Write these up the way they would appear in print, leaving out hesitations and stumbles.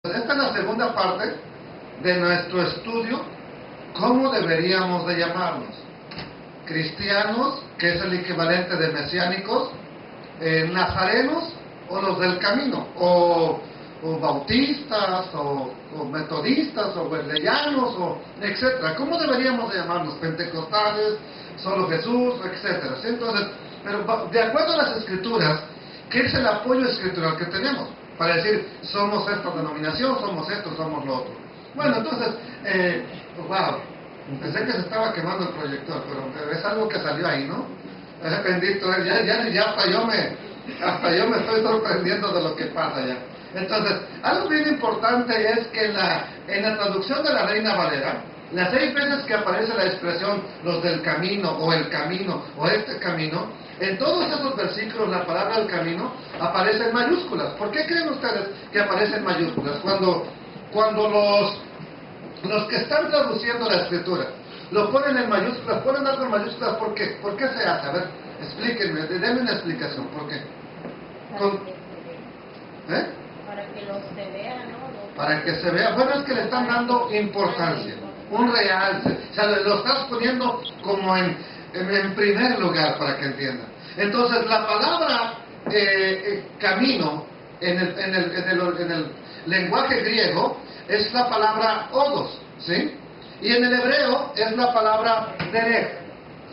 Esta es la segunda parte de nuestro estudio, ¿cómo deberíamos de llamarnos? Cristianos, que es el equivalente de mesiánicos, nazarenos o los del camino, o bautistas, o metodistas, o wesleyanos, o etcétera. ¿Cómo deberíamos de llamarnos? Pentecostales, solo Jesús, etcétera. ¿Sí? Entonces, pero de acuerdo a las escrituras, ¿qué es el apoyo escritural que tenemos? Para decir, somos esta denominación, somos esto, somos lo otro. Bueno, entonces, wow, pensé que se estaba quemando el proyector, pero es algo que salió ahí, ¿no? Bendito, ya hasta yo me estoy sorprendiendo de lo que pasa ya. Entonces, algo bien importante es que en la traducción de la Reina Valera, las 6 veces que aparece la expresión los del camino, o el camino, o este camino, en todos esos versículos la palabra del camino aparece en mayúsculas. ¿Por qué creen ustedes que aparece en mayúsculas? Cuando los que están traduciendo la escritura lo ponen en mayúsculas, ponen algo en mayúsculas, ¿por qué? ¿Por qué se hace? A ver, explíquenme, denme una explicación, ¿por qué? Para que los se vea, ¿no? Para que se vea. Bueno, es que le están dando importancia, un realce. O sea, lo estás poniendo como en primer lugar para que entiendan. Entonces, la palabra camino en el lenguaje griego es la palabra odos, ¿sí? Y en el hebreo es la palabra derech,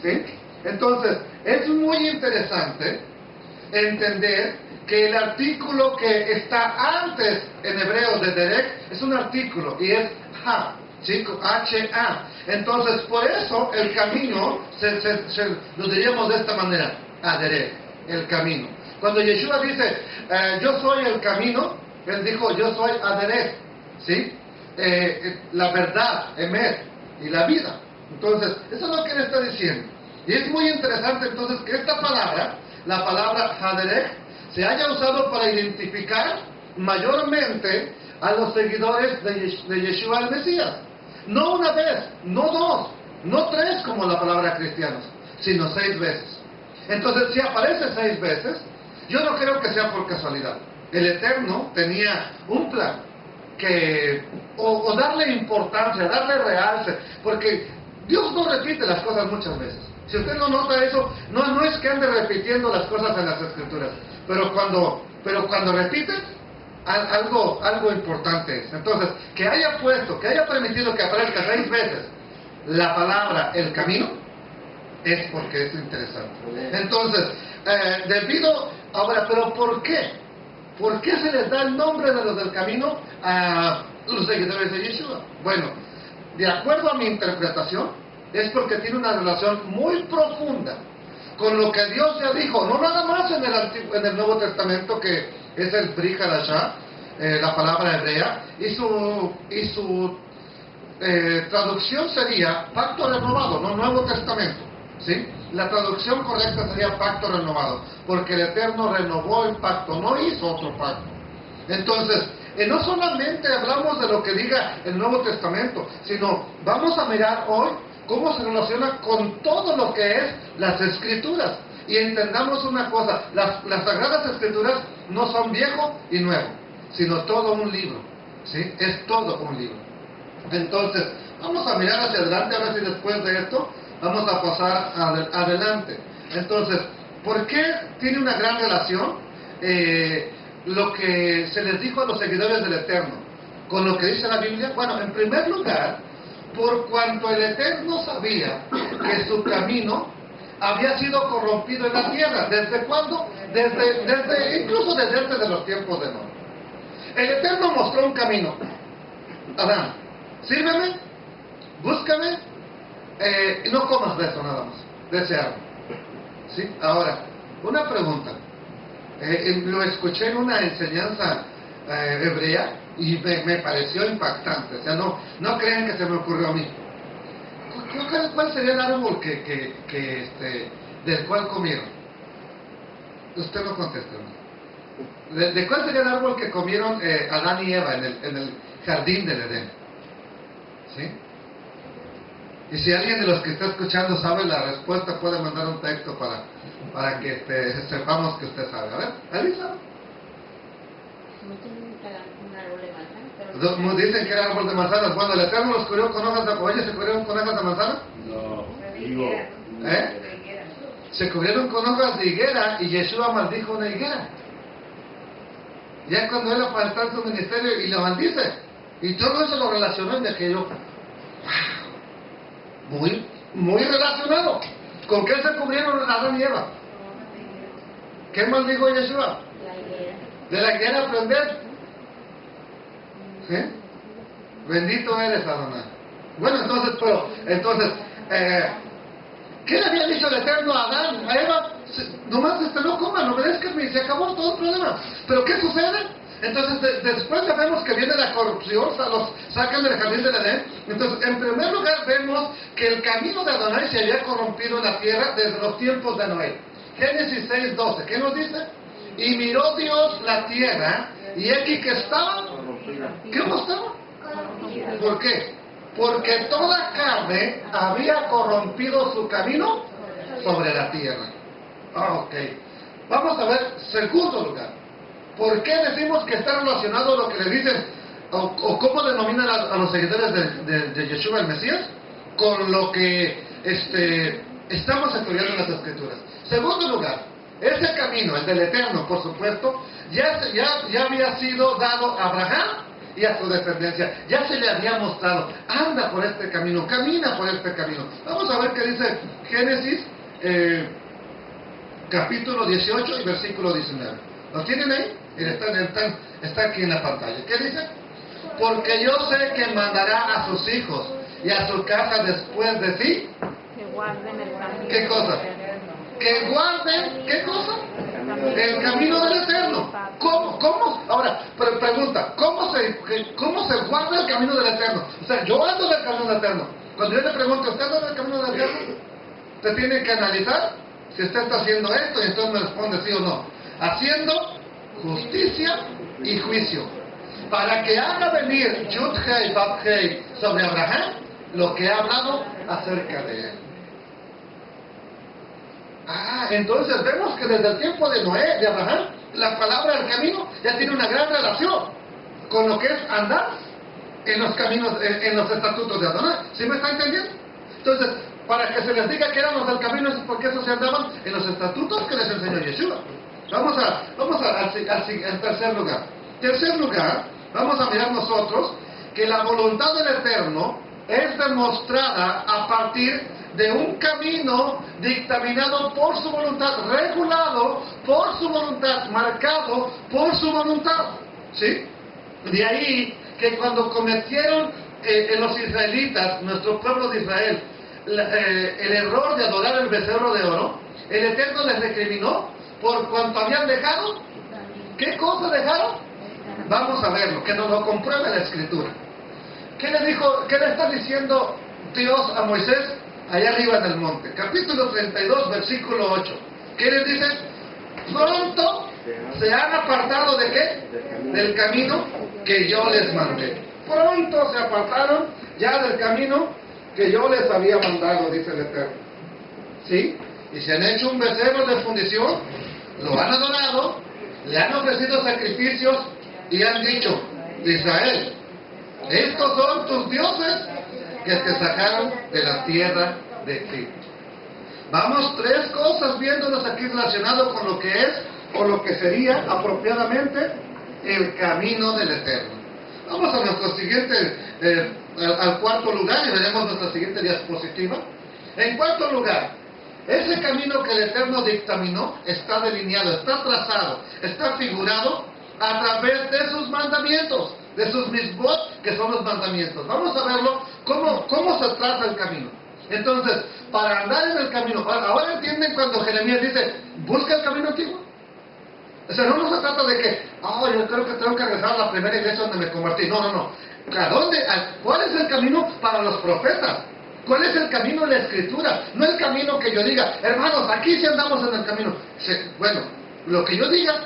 ¿sí? Entonces, es muy interesante entender que el artículo que está antes en hebreo de derech es un artículo y es ha, ¿sí? H-A. Entonces, por eso el camino lo diríamos de esta manera, derech, el camino. Cuando Yeshua dice, yo soy el camino, él dijo, yo soy derech, ¿sí? La verdad, emet, y la vida. Entonces, eso es lo que él está diciendo. Y es muy interesante entonces que esta palabra, la palabra derech, se haya usado para identificar mayormente a los seguidores de Yeshua el Mesías. No una vez, no 2, no 3 como la palabra cristianos, sino 6 veces. Entonces, si aparece 6 veces, yo no creo que sea por casualidad. El Eterno tenía un plan que o darle importancia, darle realce, porque Dios no repite las cosas muchas veces. Si usted no nota eso, no es que ande repitiendo las cosas en las escrituras, pero cuando repite, algo importante es. Entonces, que haya permitido que aparezca 6 veces la palabra el camino, es porque es interesante. Entonces, ahora, pero ¿por qué? ¿Por qué se les da el nombre de los del camino a los seguidores de Yeshua? Bueno, de acuerdo a mi interpretación, es porque tiene una relación muy profunda con lo que Dios ya dijo, no nada más en el Nuevo Testamento, que es el Brit Hadashah, la palabra hebrea, y su traducción sería pacto renovado, no Nuevo Testamento, ¿sí? La traducción correcta sería pacto renovado, porque el Eterno renovó el pacto, no hizo otro pacto. Entonces, no solamente hablamos de lo que diga el Nuevo Testamento, sino vamos a mirar hoy cómo se relaciona con todo lo que es las Escrituras. Y entendamos una cosa, las Sagradas Escrituras no son viejo y nuevo, sino todo un libro, ¿sí? Es todo un libro. Entonces, vamos a mirar hacia adelante, a ver si después de esto vamos a pasar adelante. Entonces, ¿por qué tiene una gran relación lo que se les dijo a los seguidores del Eterno con lo que dice la Biblia? Bueno, en primer lugar, por cuanto el Eterno sabía que su camino había sido corrompido en la tierra. ¿Desde cuándo? Incluso desde antes de los tiempos de Noé. El Eterno mostró un camino. Adán, sírveme, búscame, y no comas de eso nada más, de ese árbol. ¿Sí? Ahora, una pregunta. Lo escuché en una enseñanza hebrea y me pareció impactante. O sea, no crean que se me ocurrió a mí. ¿Cuál sería el árbol del cual comieron? Usted no contesta, ¿no? ¿De cuál sería el árbol que comieron Adán y Eva en el jardín del Edén? ¿Sí? Y si alguien de los que está escuchando sabe la respuesta, puede mandar un texto para que sepamos que usted sabe. A ver, ¿alguien sabe? Dicen que era árbol de manzanas. Bueno, el Eterno los cubrió con hojas de... Oye, ¿se cubrieron con hojas de manzana? No, digo. Se cubrieron con hojas de higuera y Yeshua maldijo una higuera. Ya cuando él apartó su ministerio y lo maldice. Y todo eso lo relacionó en aquello. Muy, muy relacionado. ¿Con qué se cubrieron Adán y Eva? ¿Qué maldijo Yeshua? De la higuera aprender. ¿Sí? Bendito eres, Adonai. Bueno, entonces, ¿qué le había dicho el Eterno a Adán, a Eva? Nomás no coman, obedezcanme y se acabó todo el problema. ¿Pero qué sucede? Entonces, después ya vemos que viene la corrupción, los sacan del jardín del Edén. Entonces, en primer lugar, vemos que el camino de Adonai se había corrompido en la tierra desde los tiempos de Noé. Génesis 6:12, ¿qué nos dice? Y miró Dios la tierra, y aquí que estaba, ¿cómo estaba? ¿Por qué? Porque toda carne había corrompido su camino sobre la tierra. Ok. Vamos a ver, segundo lugar. ¿Por qué decimos que está relacionado lo que le dicen, o cómo denominan a los seguidores de Yeshua el Mesías, con lo que estamos estudiando en las Escrituras? Segundo lugar, ese camino, el del Eterno, por supuesto, ya había sido dado a Abraham y a su descendencia. Ya se le había mostrado, anda por este camino, camina por este camino. Vamos a ver qué dice Génesis, capítulo 18 y versículo 19. ¿Lo tienen ahí? Está aquí en la pantalla. ¿Qué dice? Porque yo sé que mandará a sus hijos y a su casa después de sí. Que guarden el camino. ¿Qué cosa? Que guarden, ¿qué cosa? El camino del Eterno. ¿Cómo? Ahora, pregunta, ¿cómo se guarda el camino del Eterno? O sea, yo ando del camino del Eterno. Cuando yo le pregunto, ¿usted anda del camino del Eterno? Usted tiene que analizar si usted está haciendo esto y entonces me responde sí o no. Haciendo justicia y juicio, para que haga venir Yud-Hei, Vav-Hei sobre Abraham lo que ha hablado acerca de él. Entonces vemos que desde el tiempo de Noé, de Abraham, la palabra del camino ya tiene una gran relación con lo que es andar en los caminos, en los estatutos de Adonai. ¿Sí me está entendiendo? Entonces, para que se les diga que éramos del camino, es porque esos se andaban en los estatutos que les enseñó Yeshua. Vamos al tercer lugar. Tercer lugar, vamos a mirar nosotros que la voluntad del Eterno es demostrada a partir de un camino dictaminado por su voluntad, regulado por su voluntad, marcado por su voluntad. ¿Sí? De ahí que cuando cometieron en los israelitas, nuestro pueblo de Israel, el error de adorar el becerro de oro, el Eterno les recriminó por cuanto habían dejado. ¿Qué cosa dejaron? Vamos a verlo, que nos lo compruebe la Escritura. ¿Qué le está diciendo Dios a Moisés allá arriba en el monte? Capítulo 32, versículo 8. ¿Qué les dice? Pronto se han apartado ¿de qué? Del camino que yo les mandé. Pronto se apartaron ya del camino que yo les había mandado, dice el Eterno. ¿Sí? Y se han hecho un becerro de fundición, lo han adorado, le han ofrecido sacrificios y han dicho: Israel, estos son tus dioses que te sacaron de la tierra de Egipto. Vamos, tres cosas viéndonos aquí relacionado con lo que es o lo que sería apropiadamente el camino del Eterno. Vamos a nuestro siguiente, al cuarto lugar, y veremos nuestra siguiente diapositiva. En cuarto lugar, ese camino que el Eterno dictaminó está delineado, está trazado, está figurado a través de sus mandamientos, de sus misbot, que son los mandamientos. Vamos a verlo, cómo se traza el camino. Entonces, para andar en el camino, ahora entienden cuando Jeremías dice, busca el camino antiguo. O sea, no se trata de que, yo creo que tengo que regresar a la primera iglesia donde me convertí. No. ¿Cuál es el camino para los profetas? ¿Cuál es el camino de la Escritura? No el camino que yo diga, hermanos, aquí sí andamos en el camino. Bueno, lo que yo diga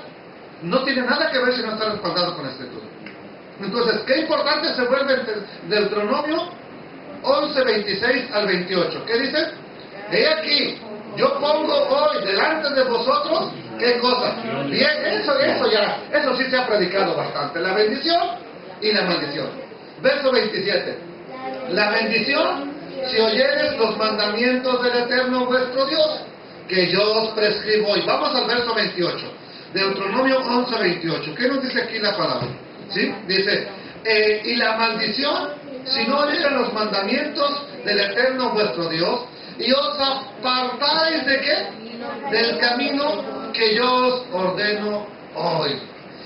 no tiene nada que ver si no está respaldado con la Escritura. Entonces, qué importante se vuelve el Deuteronomio 11, 26 al 28. ¿Qué dice? He aquí, yo pongo hoy delante de vosotros, ¿qué cosa? Bien, eso sí se ha predicado bastante. La bendición y la maldición. Verso 27. La bendición, si oyeres los mandamientos del Eterno vuestro Dios, que yo os prescribo hoy. Vamos al verso 28. Deuteronomio 11, 28. ¿Qué nos dice aquí la palabra? ¿Sí? Dice, y la maldición, si no oyeres los mandamientos del Eterno vuestro Dios, y os apartáis ¿de qué? Del camino que yo os ordeno hoy.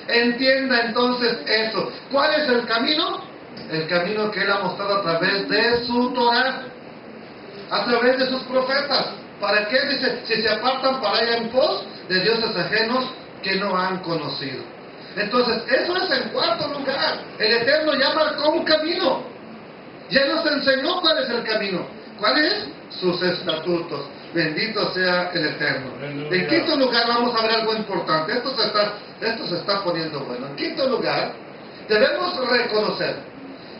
Entienda entonces eso. ¿Cuál es el camino? El camino que Él ha mostrado a través de su Torah, a través de sus profetas. ¿Para qué? Dice, si se apartan para ir en pos de dioses ajenos que no han conocido. Entonces, eso es en cuarto lugar. El Eterno ya marcó un camino. Ya nos enseñó cuál es el camino. ¿Cuál es? Sus estatutos. Bendito sea el Eterno. En quinto lugar vamos a ver algo importante. Esto se está poniendo bueno. En quinto lugar, debemos reconocer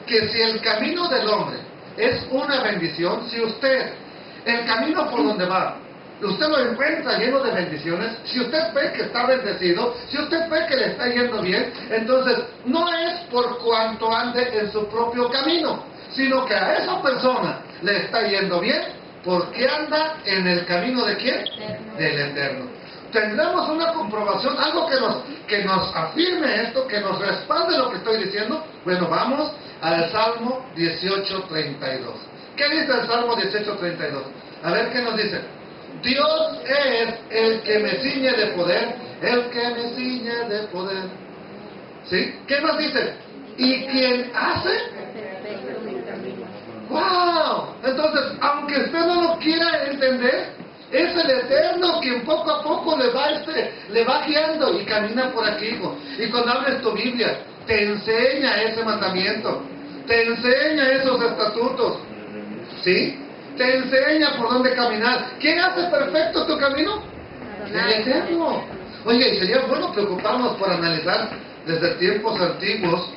que si el camino del hombre es una bendición, si usted, el camino por donde va, usted lo encuentra lleno de bendiciones, si usted ve que está bendecido, si usted ve que le está yendo bien, entonces no es por cuanto ande en su propio camino, sino que a esa persona le está yendo bien porque anda en el camino ¿de quién? Del Eterno. Tendremos una comprobación, algo que nos afirme esto, que nos respalde lo que estoy diciendo. Bueno, vamos al Salmo 18:32. ¿Qué dice el Salmo 18:32? A ver qué nos dice. Dios es el que me ciñe de poder, el que me ciñe de poder. ¿Sí? ¿Qué más dice? ¿Y quién hace? ¡Wow! Entonces, aunque usted no lo quiera entender, es el Eterno quien poco a poco le va guiando y camina por aquí, hijo. Y cuando abres tu Biblia, te enseña ese mandamiento, te enseña esos estatutos, ¿sí? Te enseña por dónde caminar. ¿Quién hace perfecto tu camino? El Eterno. Oye, y sería bueno preocuparnos por analizar desde tiempos antiguos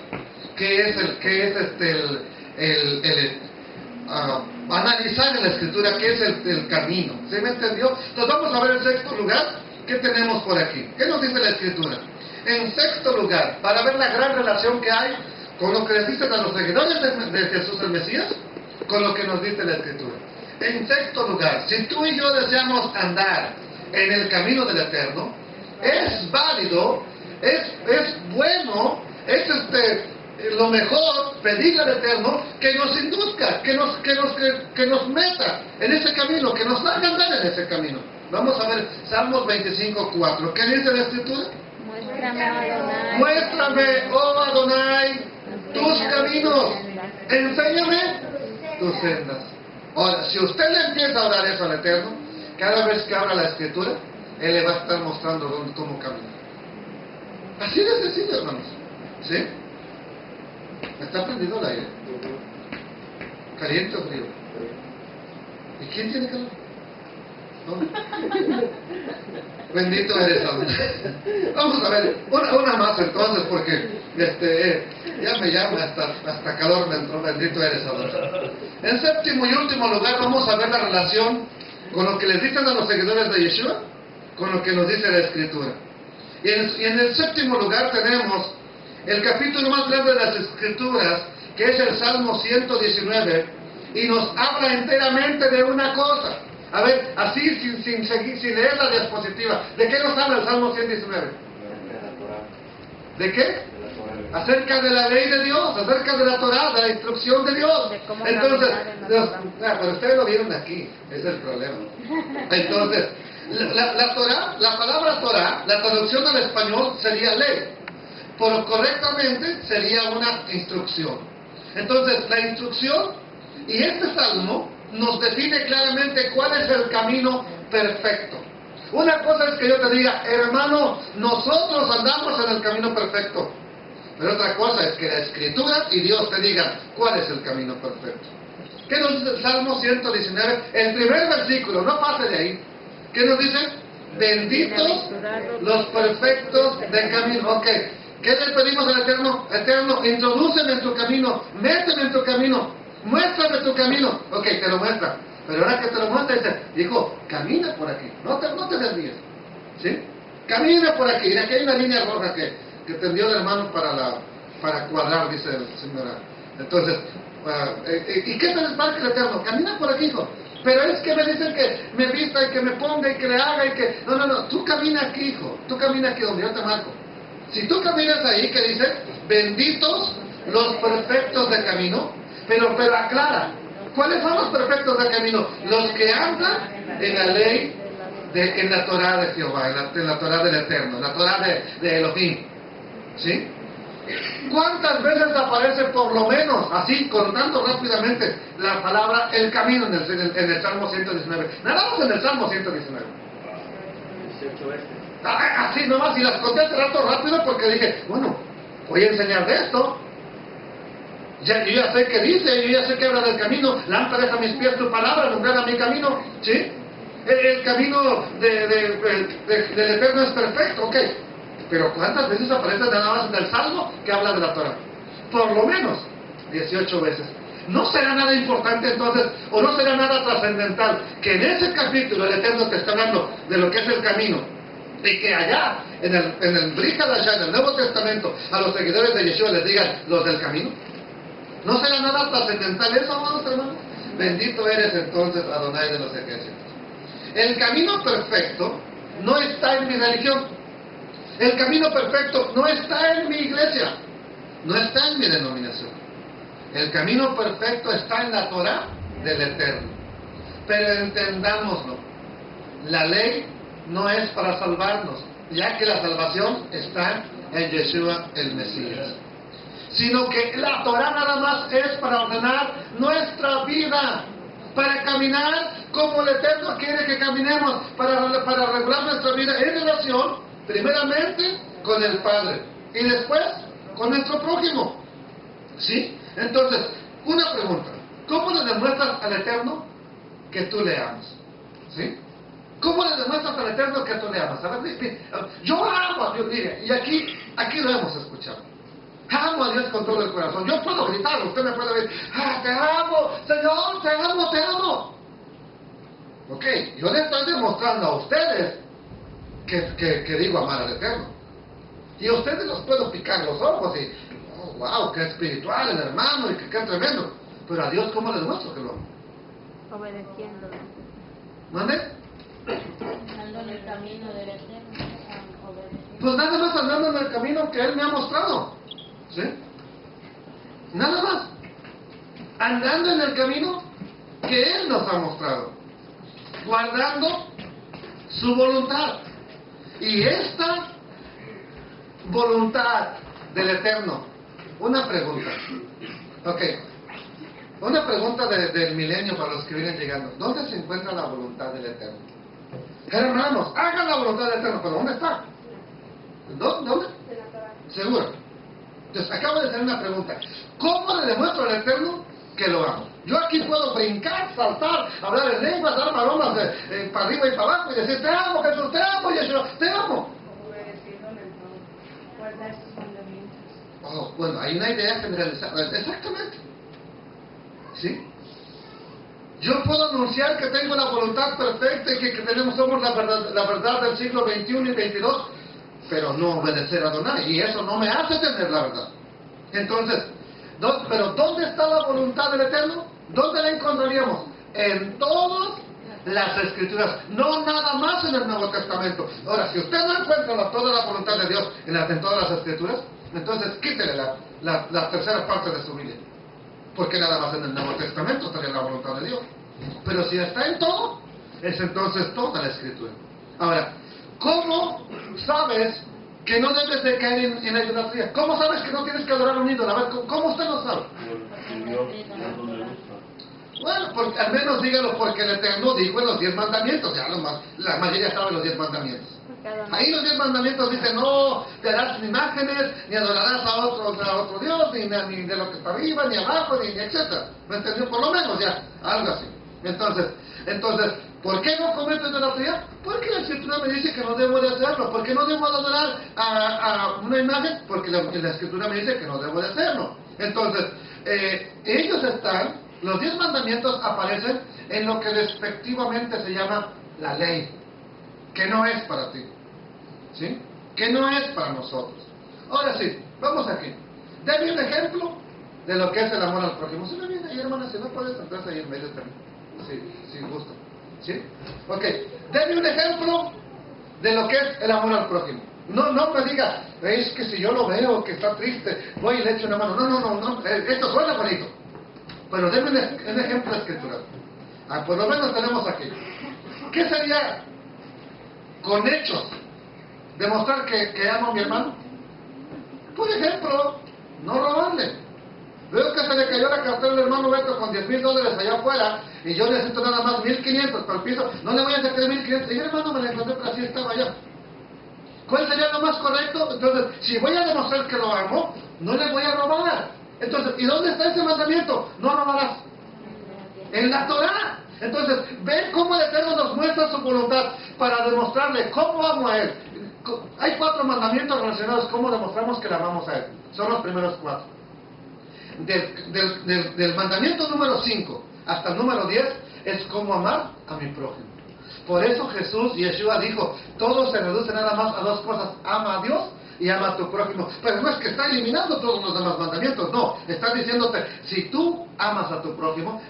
analizar en la Escritura qué es el camino. ¿Sí me entendió? Entonces vamos a ver en sexto lugar qué tenemos por aquí. ¿Qué nos dice la Escritura? En sexto lugar, para ver la gran relación que hay con lo que les dicen a los seguidores de Jesús el Mesías, con lo que nos dice la Escritura. En sexto lugar, si tú y yo deseamos andar en el camino del Eterno, es válido, es bueno, es lo mejor pedirle al Eterno que nos induzca, que nos meta en ese camino, que nos haga andar en ese camino. Vamos a ver Salmos 25:4. ¿Qué dice la Escritura? Muéstrame, Adonai. Muéstrame, oh Adonai, tus caminos. Enséñame tus sendas. Ahora, si usted le empieza a orar eso al Eterno, cada vez que abra la Escritura, Él le va a estar mostrando cómo caminar. Así de sencillo, hermanos. ¿Sí? ¿Está prendido el aire? ¿Caliente o frío? ¿Y quién tiene calor? ¿No? Bendito eres, Adonai. Vamos a ver, una más entonces, porque ya me llama, hasta calor me entró. Bendito eres, Adonai. En séptimo y último lugar, vamos a ver la relación con lo que les dicen a los seguidores de Yeshua, con lo que nos dice la Escritura. Y en el séptimo lugar tenemos el capítulo más grande de las Escrituras, que es el Salmo 119, y nos habla enteramente de una cosa. A ver, así sin leer la diapositiva, ¿de qué nos habla el Salmo 119? ¿De qué? Acerca de la ley de Dios, acerca de la Torah, de la instrucción de Dios. Entonces, pero ustedes lo vieron aquí, ese es el problema. Entonces, la Torah, la palabra Torah, la traducción al español sería ley, pero correctamente sería una instrucción. Entonces, la instrucción y este salmo nos define claramente cuál es el camino perfecto. Una cosa es que yo te diga, hermano, nosotros andamos en el camino perfecto. Pero otra cosa es que la Escritura y Dios te digan cuál es el camino perfecto. ¿Qué nos dice el Salmo 119? El primer versículo, no pase de ahí. ¿Qué nos dice? benditos los perfectos de camino. Ok, ¿qué le pedimos al Eterno? Eterno, introdúceme en tu camino, méteme en tu camino, muéstrame tu camino. Ok, te lo muestra. Pero ahora que te lo muestra, dice, hijo, camina por aquí, no te desvíes. ¿Sí? Camina por aquí. Y aquí hay una línea roja que tendió el hermano para cuadrar, dice el señor. Entonces, ¿y qué te les parece el Eterno? Camina por aquí, hijo. Pero es que me dicen que me vista y que me ponga y que le haga y que... No, tú camina aquí, hijo. Tú camina aquí donde yo te marco. Si tú caminas ahí, que dice, benditos los perfectos de camino, pero aclara, ¿cuáles son los perfectos de camino? Los que andan en la ley, en la Torah de Jehová, en la Torah del Eterno, en la Torah de Elohim. ¿Sí? ¿Cuántas veces aparece por lo menos, así, contando rápidamente, la palabra el camino en el Salmo 119? Nada más en el Salmo 119. 18 veces. Así nomás, y las conté hace rato rápido porque dije, bueno, voy a enseñar de esto. Yo ya sé qué dice, yo ya sé que habla del camino. Lámpara es a mis pies tu palabra, alumbrará mi camino. ¿Sí? El camino del Eterno es perfecto, ok. Pero ¿cuántas veces aparece nada más en el Salmo que habla de la Torah? Por lo menos 18 veces. ¿No será nada importante entonces, o no será nada trascendental, que en ese capítulo el Eterno te está hablando de lo que es el camino, y que allá, en el Brit Hadashah, en el Nuevo Testamento, a los seguidores de Yeshua les digan los del camino? ¿No será nada trascendental eso, amados hermanos? Bendito eres entonces, Adonai de los ejércitos. El camino perfecto no está en mi religión. El camino perfecto no está en mi iglesia. No está en mi denominación. El camino perfecto está en la Torah del Eterno. Pero entendámoslo. La ley no es para salvarnos, ya que la salvación está en Yeshua el Mesías. Sino que la Torah nada más es para ordenar nuestra vida, para caminar como el Eterno quiere que caminemos, para regular nuestra vida en relación, primeramente, con el Padre, y después, con nuestro prójimo. ¿Sí? Entonces, una pregunta, ¿cómo le demuestras al Eterno que tú le amas? ¿Sí? ¿Cómo le demuestras al Eterno que tú le amas? A ver, yo amo a Dios, y aquí lo hemos escuchado. Amo a Dios con todo el corazón. Yo puedo gritar, usted me puede decir, te amo, Señor, te amo, te amo. Ok, yo le estoy demostrando a ustedes que digo amar al Eterno. Y a ustedes los puedo picar los ojos y, oh, wow, qué espiritual el hermano y qué tremendo. Pero a Dios, ¿cómo le demuestro que lo amo? Obedeciéndolo. ¿Mande? Andando en el camino del Eterno. Pues nada más andando en el camino que Él me ha mostrado. ¿Sí? Nada más. Andando en el camino que Él nos ha mostrado. Guardando su voluntad. Y esta voluntad del Eterno. Una pregunta. Ok. Una pregunta del milenio para los que vienen llegando. ¿Dónde se encuentra la voluntad del Eterno? Hermanos, hagan la voluntad del Eterno. ¿Pero dónde está? ¿Dónde? Seguro. Entonces, acabo de hacer una pregunta. ¿Cómo le demuestro al Eterno que lo amo? Yo aquí puedo brincar, saltar, hablar en lenguas, dar maromas para arriba y para abajo y decir, te amo, Jesús, te amo, Yeshua, te amo. Guardar sus mandamientos. Oh, bueno, hay una idea generalizada. Exactamente. ¿Sí? Yo puedo anunciar que tengo la voluntad perfecta y que somos la verdad del siglo XXI y XXII, pero no obedecer a Adonai, y eso no me hace tener la verdad. Entonces, pero ¿dónde está la voluntad del Eterno? ¿Dónde la encontraríamos? En todas las Escrituras, no nada más en el Nuevo Testamento. Ahora, si usted no encuentra toda la voluntad de Dios en todas las Escrituras, entonces quítele la tercera parte de su Biblia, porque nada más en el Nuevo Testamento estaría la voluntad de Dios. Pero si está en todo, es entonces toda la Escritura. Ahora, ¿cómo sabes que no debes de caer en la idolatría? ¿Cómo sabes que no tienes que adorar a un ídolo? A ver, ¿cómo usted lo sabe? Bueno, porque, al menos dígalo porque el Eterno dijo en los 10 mandamientos. Ya la mayoría sabe los 10 mandamientos. Ahí los 10 mandamientos dicen, no te harás imágenes, ni adorarás a otro Dios, ni de lo que está arriba, ni abajo, ni etcétera. ¿Me entendió? Por lo menos ya, algo así. Entonces, ¿por qué no cometo idolatría? Porque que la Escritura me dice que no debo de hacerlo. ¿Por qué no debo de adorar a una imagen? Porque la Escritura me dice que no debo de hacerlo. Entonces, ellos están, los 10 mandamientos aparecen en lo que despectivamente se llama la ley, que no es para ti, ¿sí? Que no es para nosotros. Ahora sí, vamos aquí. Dame un ejemplo de lo que es el amor al prójimo. Si no viene ahí, hermana, si no puedes, entonces ahí en medio también. Sí, si gusta. ¿Sí? Ok, dame un ejemplo de lo que es el amor al prójimo. No me diga, es que si yo lo veo que está triste, voy y le echo una mano. No, esto suena bonito. Pero deme un ejemplo escritural. Por lo menos tenemos aquí. ¿Qué sería con hechos demostrar que amo a mi hermano? Por ejemplo, no robarle. Veo que se le cayó la cartera al hermano Beto con $10,000 allá afuera y yo necesito nada más 1,500 para el piso. No le voy a sacar 1,500. Y hermano, me la encontré, pero así estaba allá. ¿Cuál sería lo más correcto? Entonces, si voy a demostrar que lo amo, no le voy a robar. Entonces, ¿y dónde está ese mandamiento? No robarás. En la Torah. Entonces, ven cómo el Eterno nos muestra su voluntad para demostrarle cómo amo a Él. Hay 4 mandamientos relacionados cómo demostramos que le amamos a Él. Son los primeros 4. Del mandamiento número 5 hasta el número 10 es cómo amar a mi prójimo. Por eso Jesús, Yeshua dijo, todo se reduce nada más a 2 cosas: ama a Dios y ama a tu prójimo. Pero no es que está eliminando todos los demás mandamientos, no, está diciéndote, si tú amas a tu prójimo,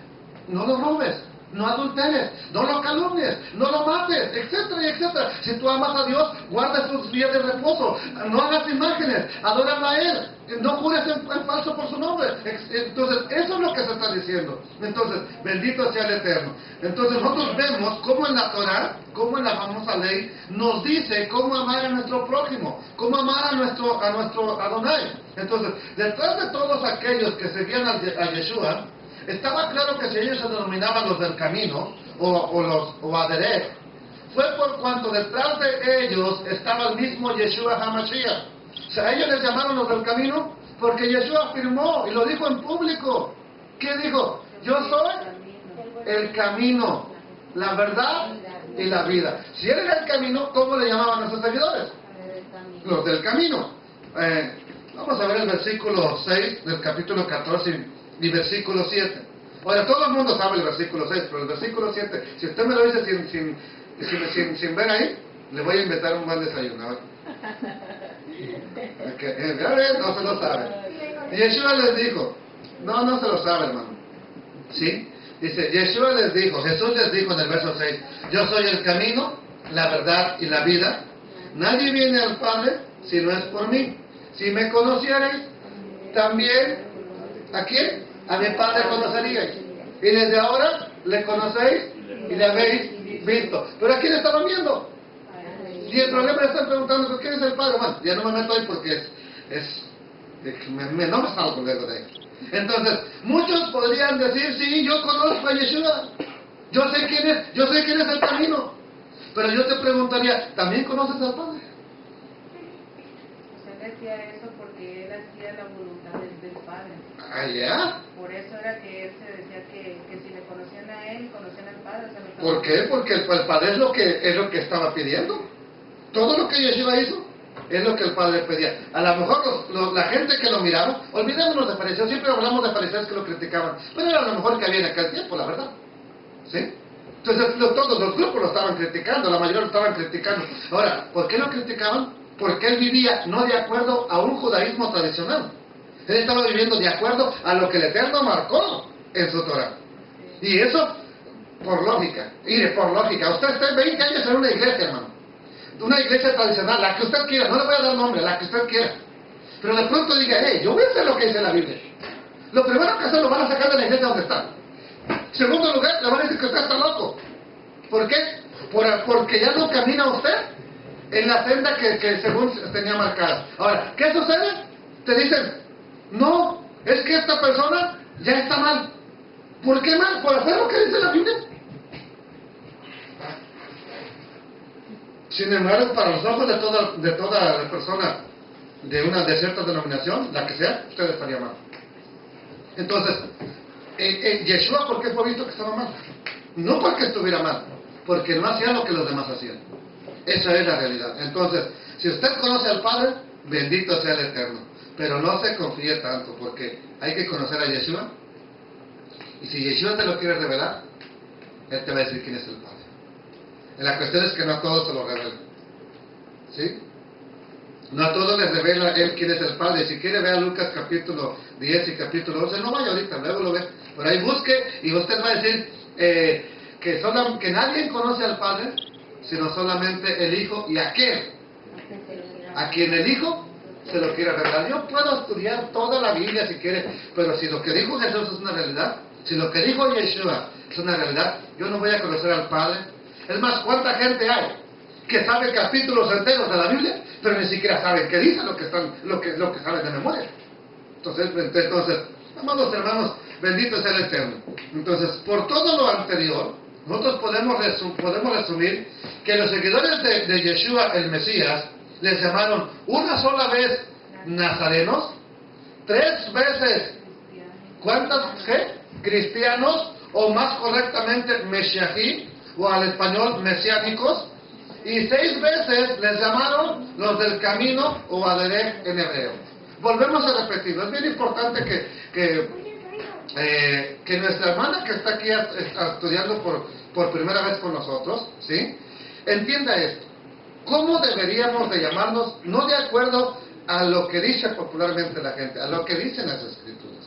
no lo robes, no adulteres, no lo calumnies, no lo mates, etcétera y etcétera. Si tú amas a Dios, guarda tus días de reposo, no hagas imágenes, adóralo a Él, no jures en falso por su nombre. Entonces, eso es lo que se está diciendo. Entonces, bendito sea el Eterno. Entonces, nosotros vemos cómo en la Torah, cómo en la famosa ley, nos dice cómo amar a nuestro prójimo, cómo amar a nuestro Adonai. Entonces, detrás de todos aquellos que seguían a Yeshua, estaba claro que si ellos se denominaban los del camino o Aderech, fue por cuanto detrás de ellos estaba el mismo Yeshua HaMashiach. O sea, ellos les llamaron los del camino porque Yeshua afirmó y lo dijo en público. ¿Qué dijo? Yo soy el camino, la verdad y la vida. Si él era el camino, ¿cómo le llamaban a sus seguidores? Los del camino. Vamos a ver el versículo 6 del capítulo 14 y versículo 7. Ahora, todo el mundo sabe el versículo 6, pero el versículo 7, si usted me lo dice sin ver ahí, le voy a inventar un buen desayuno. No se lo sabe. Y Yeshua les dijo, no se lo sabe, hermano. ¿Sí? Dice, Yeshua les dijo, Jesús les dijo en el verso 6, yo soy el camino, la verdad y la vida. Nadie viene al Padre si no es por mí. Si me conocierais, también, ¿a quién? A mi Padre conoceríais. Y desde ahora le conocéis y le habéis visto. ¿Pero a quién estaban viendo? Y el problema le están preguntando, ¿por quién es el Padre? Bueno, ya no me meto ahí porque no me salgo luego de ahí. Entonces, muchos podrían decir, sí, yo conozco a Yeshua. Yo sé quién es el camino. Pero yo te preguntaría, ¿también conoces al Padre? Él decía eso porque él hacía la voluntad del Padre. Ah, ¿ya? Por eso era que él se decía que si le conocían a él, conocían al Padre. O sea, no ¿Por qué? Porque el Padre es lo que estaba pidiendo. Todo lo que Yeshua hizo es lo que el Padre pedía. A lo mejor la gente que lo miraba, olvidémonos de fariseos, siempre hablamos de fariseos que lo criticaban, pero era lo mejor que había en aquel tiempo, la verdad. ¿Sí? Entonces todos los grupos lo estaban criticando, la mayoría lo estaban criticando. Ahora, ¿por qué lo criticaban? Porque él vivía no de acuerdo a un judaísmo tradicional. Él estaba viviendo de acuerdo a lo que el Eterno marcó en su Torah. Y eso, por lógica. Mire, por lógica. Usted está 20 años en una iglesia, hermano. Una iglesia tradicional, la que usted quiera. No le voy a dar nombre, la que usted quiera. Pero de pronto diga, hey, yo voy a hacer lo que dice la Biblia. Lo primero que hace lo van a sacar de la iglesia donde está. Segundo lugar, le van a decir que usted está loco. ¿Por qué? Porque ya no camina usted en la senda que según tenía marcada. Ahora, ¿qué sucede? Te dicen, no, es que esta persona ya está mal. ¿Por qué mal? ¿Por hacer lo que dice la Biblia? Sin embargo, para los ojos de toda la persona de cierta denominación, la que sea, usted estaría mal. Entonces, Yeshua, ¿por qué fue visto que estaba mal? No porque estuviera mal, porque no hacía lo que los demás hacían. Esa es la realidad. Entonces, si usted conoce al Padre, bendito sea el Eterno. Pero no se confíe tanto, porque hay que conocer a Yeshua. Y si Yeshua te lo quiere revelar, Él te va a decir quién es el Padre. La cuestión es que no a todos se lo revela. ¿Sí? No a todos les revela Él quién es el Padre. Si quiere, vea Lucas capítulo 10 y capítulo 11. No vaya ahorita, luego lo ve. Por ahí busque y usted va a decir que nadie conoce al Padre, sino solamente el Hijo y aquel a quien el Hijo se lo quiere revelar. Yo puedo estudiar toda la Biblia si quiere, pero si lo que dijo Jesús es una realidad, si lo que dijo Yeshua es una realidad, yo no voy a conocer al Padre. Es más, ¿cuánta gente hay que sabe capítulos enteros de la Biblia, pero ni siquiera saben qué dicen lo que saben de memoria? Entonces, amados hermanos, bendito sea el Eterno. Entonces, por todo lo anterior, nosotros podemos resumir que los seguidores de Yeshua el Mesías les llamaron una sola vez nazarenos, 3 veces, ¿cuántas? ¿Qué? Cristianos, o más correctamente, Meshiachí, o al español, mesiánicos, y 6 veces les llamaron los del camino, o Aderech en hebreo. Volvemos a repetirlo. Es bien importante que nuestra hermana que está aquí estudiando por primera vez con nosotros, ¿sí?, entienda esto. ¿Cómo deberíamos de llamarnos? No de acuerdo a lo que dice popularmente la gente, a lo que dicen las Escrituras.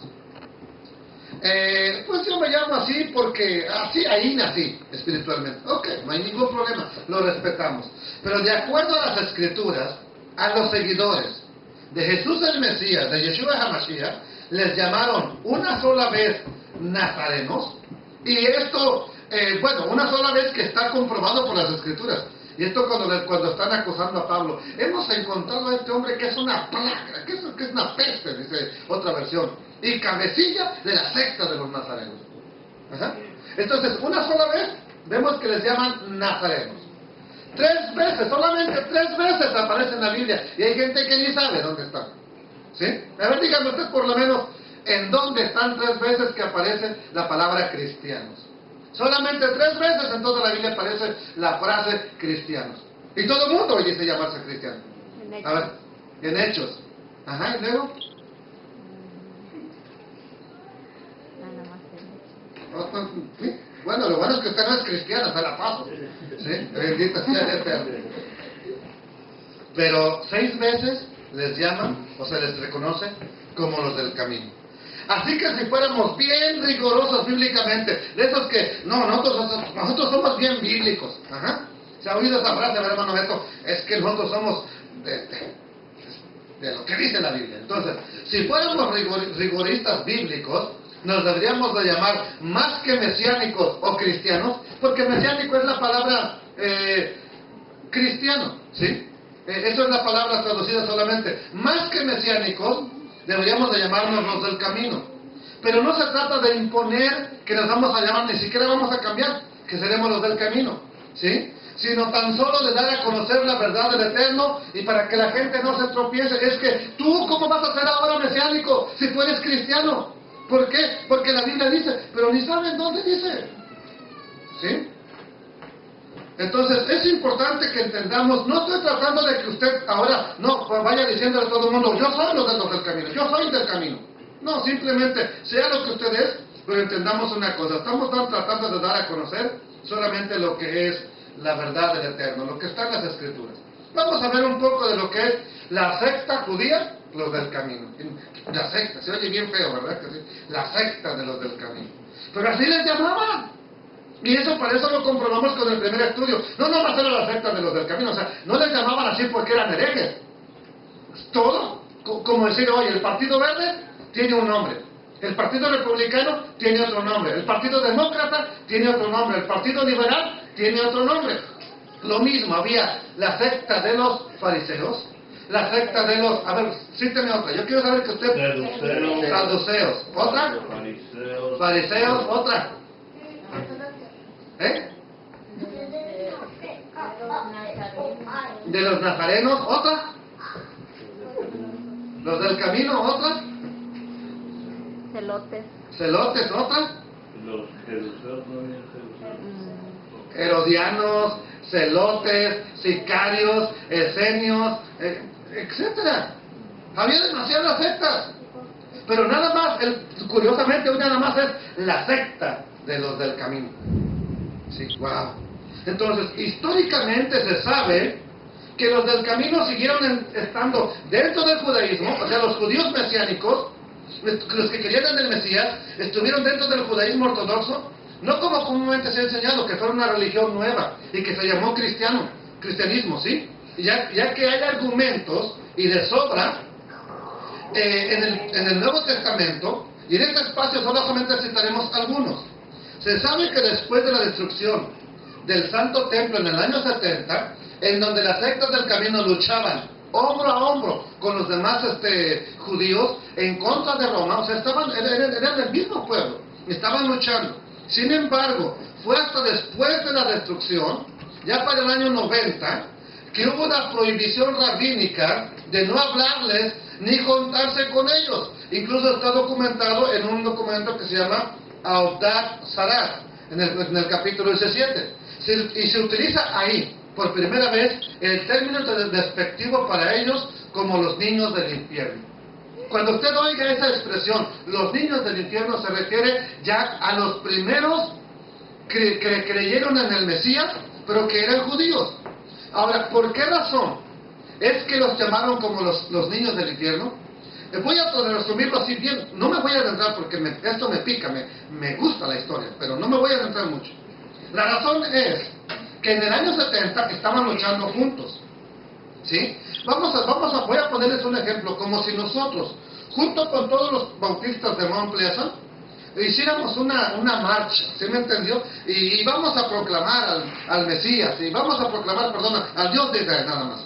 Pues yo me llamo así porque así, ahí nací espiritualmente. Ok, no hay ningún problema, lo respetamos. Pero de acuerdo a las Escrituras, a los seguidores de Jesús el Mesías, de Yeshua HaMashiach, les llamaron una sola vez nazarenos. Y esto, una sola vez que está comprobado por las Escrituras. Y esto cuando están acusando a Pablo, hemos encontrado a este hombre que es una plaga, que es una peste, dice otra versión, y cabecilla de la secta de los nazarenos. Ajá. Entonces, una sola vez vemos que les llaman nazarenos. 3 veces, solamente 3 veces aparece en la Biblia, y hay gente que ni sabe dónde están. ¿Sí? A ver, díganme usted por lo menos en dónde están 3 veces que aparece la palabra cristianos. Solamente 3 veces en toda la Biblia aparece la frase cristianos. Y todo el mundo dice llamarse cristiano. A ver, en Hechos. Ajá, y luego. ¿Sí? Bueno, lo bueno es que usted no es cristiano, se la paso. ¿Sí? Bendito sea el Eterno. Pero 6 veces les llaman o se les reconoce como los del camino. Así que si fuéramos bien rigurosos bíblicamente, de esos que, no, nosotros somos bien bíblicos. Ajá. ¿Se ha oído esa frase, hermano Beto? Es que nosotros somos de lo que dice la Biblia. Entonces, si fuéramos rigoristas bíblicos, nos deberíamos de llamar más que mesiánicos o cristianos, porque mesiánico es la palabra cristiano, ¿sí? Eso es la palabra traducida solamente. Más que mesiánicos, deberíamos de llamarnos los del camino. Pero no se trata de imponer que nos vamos a llamar, ni siquiera vamos a cambiar, que seremos los del camino, ¿sí? Sino tan solo de dar a conocer la verdad del Eterno, y para que la gente no se tropiece. Es que tú, ¿cómo vas a ser ahora mesiánico si tú eres cristiano? ¿Por qué? Porque la Biblia dice, pero ni saben dónde dice. ¿Sí? Entonces, es importante que entendamos, no estoy tratando de que usted ahora, vaya diciendo a todo el mundo, yo soy los del camino, yo soy del camino. No, simplemente, sea lo que usted es, pero entendamos una cosa, estamos tratando de dar a conocer solamente lo que es la verdad del Eterno, lo que está en las Escrituras. Vamos a ver un poco de lo que es la secta judía, los del camino. La secta, se oye bien feo, ¿verdad? Que sí? La secta de los del camino. Pero así les llamaban. Y para eso lo comprobamos con el primer estudio. No nomás era la secta de los del camino, o sea, no les llamaban así porque eran herejes. Todo, como decir, oye, el Partido Verde tiene un nombre, el Partido Republicano tiene otro nombre, el Partido Demócrata tiene otro nombre, el Partido Liberal tiene otro nombre. Lo mismo, había la secta de los fariseos, la secta de los... A ver, cíteme otra, yo quiero saber que usted... Saduceos. ¿Otra? Fariseos. ¿Otra? De los nazarenos, ¿otra? Los del camino, ¿otra? Celotes. Celotes, ¿otra? Los jeruseos no habían jeruseos. herodianos, celotes, sicarios, esenios, etcétera. Había demasiadas sectas. Pero nada más, curiosamente, hoy nada más es la secta de los del camino. Sí, wow. Entonces, históricamente se sabe que los del camino siguieron estando dentro del judaísmo, o sea, los judíos mesiánicos, los que creían en el Mesías, estuvieron dentro del judaísmo ortodoxo, no como comúnmente se ha enseñado, que fuera una religión nueva y que se llamó cristianismo, ¿sí? Ya que hay argumentos y de sobra en el Nuevo Testamento, y en este espacio solamente citaremos algunos. Se sabe que después de la destrucción del Santo Templo en el año 70, en donde las sectas del camino luchaban hombro a hombro con los demás judíos en contra de Roma, o sea, eran el mismo pueblo, estaban luchando. Sin embargo, fue hasta después de la destrucción, ya para el año 90, que hubo una prohibición rabínica de no hablarles ni juntarse con ellos. Incluso está documentado en un documento que se llama Audat Sarat, en el capítulo 17. Y se utiliza ahí, por primera vez, el término despectivo para ellos como los niños del infierno. Cuando usted oiga esa expresión, los niños del infierno, se refiere ya a los primeros que creyeron en el Mesías, pero que eran judíos. Ahora, ¿por qué razón es que los llamaron como los niños del infierno? Voy a resumirlo así bien, no me voy a adentrar porque esto me pica, me gusta la historia, pero no me voy a adentrar mucho. La razón es que en el año 70 estaban luchando juntos, ¿sí? Voy a ponerles un ejemplo, como si nosotros, junto con todos los bautistas de Mount Pleasant, hiciéramos una marcha, ¿sí me entendió? Y vamos a proclamar al Mesías, y vamos a proclamar, al Dios de Israel nada más.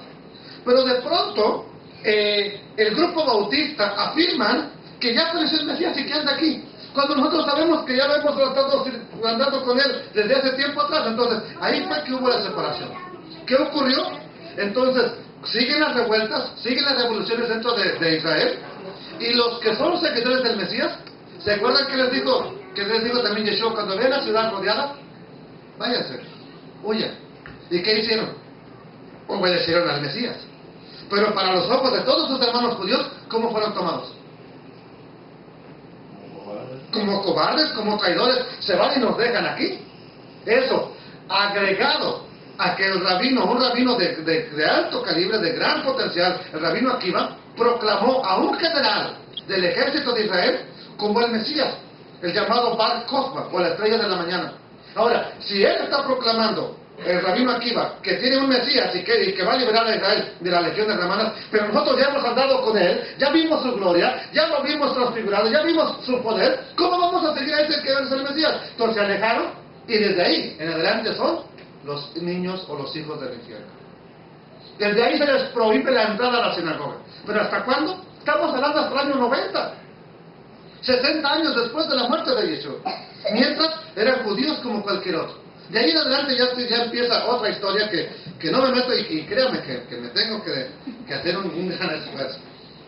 Pero de pronto, el grupo bautista afirman que ya apareció el Mesías y que anda aquí, cuando nosotros sabemos que ya lo hemos andado con él desde hace tiempo atrás. Entonces, ahí fue que hubo la separación. ¿Qué ocurrió? Entonces, siguen las revueltas, siguen las revoluciones dentro de Israel, y los que son los seguidores del Mesías, ¿se acuerdan que les dijo también Yeshua? Cuando vean la ciudad rodeada, váyanse, huyan. ¿Y qué hicieron? Obedecieron al Mesías. Pero para los ojos de todos sus hermanos judíos, ¿cómo fueron tomados? Como cobardes, como traidores. Se van y nos dejan aquí. Eso, agregado a que un rabino de alto calibre, de gran potencial, el rabino Akiva, proclamó a un general del ejército de Israel como el Mesías, el llamado Bar Kokhba, o la estrella de la mañana. Ahora, si él está proclamando, el rabino Akiva, que tiene un Mesías y que va a liberar a Israel de las legiones romanas, pero nosotros ya hemos andado con él, ya vimos su gloria, ya lo vimos transfigurado, ya vimos su poder, ¿cómo vamos a seguir a ese que es el Mesías? Entonces se alejaron, y desde ahí en adelante son los niños o los hijos del infierno. Desde ahí se les prohíbe la entrada a la sinagoga. ¿Pero hasta cuándo? Estamos hablando hasta el año 90. 60 años después de la muerte de Yeshua. Mientras eran judíos como cualquier otro. De ahí en adelante ya empieza otra historia que no me meto, y créame que me tengo que hacer un gran esfuerzo,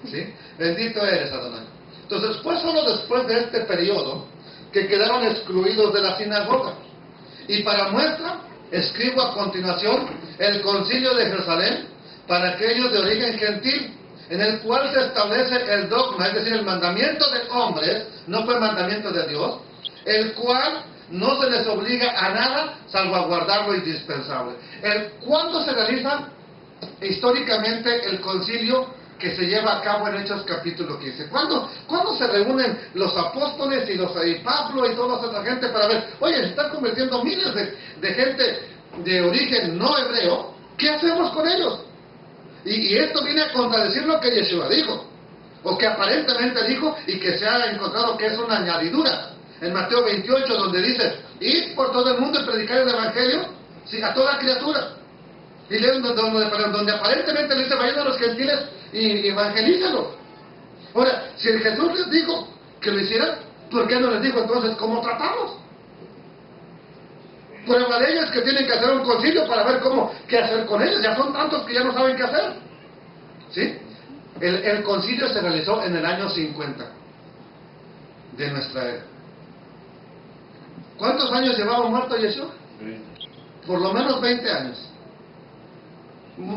¿sí? Bendito eres, Adonai. Entonces, fue solo después de este periodo que quedaron excluidos de la sinagoga. Y para muestra, escribo a continuación el Concilio de Jerusalén para aquellos de origen gentil, en el cual se establece el dogma, es decir, el mandamiento de hombres, no fue mandamiento de Dios, el cual no se les obliga a nada salvo a guardar lo indispensable. ¿Cuándo se realiza históricamente el concilio que se lleva a cabo en Hechos capítulo 15? ¿Cuándo se reúnen los apóstoles y Pablo y toda esa gente para ver, oye, se están convirtiendo miles de gente de origen no hebreo, ¿qué hacemos con ellos? Y esto viene a contradecir lo que Yeshua dijo, o que aparentemente dijo, y que se ha encontrado que es una añadidura. En Mateo 28, donde dice, id por todo el mundo y predicar el Evangelio, sí, a toda criatura. Y donde aparentemente le dice, vayan a los gentiles y evangelízalos. Ahora, si el Jesús les dijo que lo hicieran, ¿por qué no les dijo entonces cómo tratamos? Prueba de ello es que tienen que hacer un concilio para ver qué hacer con ellos. Ya son tantos que ya no saben qué hacer. ¿Sí? El concilio se realizó en el año 50 de nuestra era. ¿Cuántos años llevaba muerto Yeshua? por lo menos 20 años.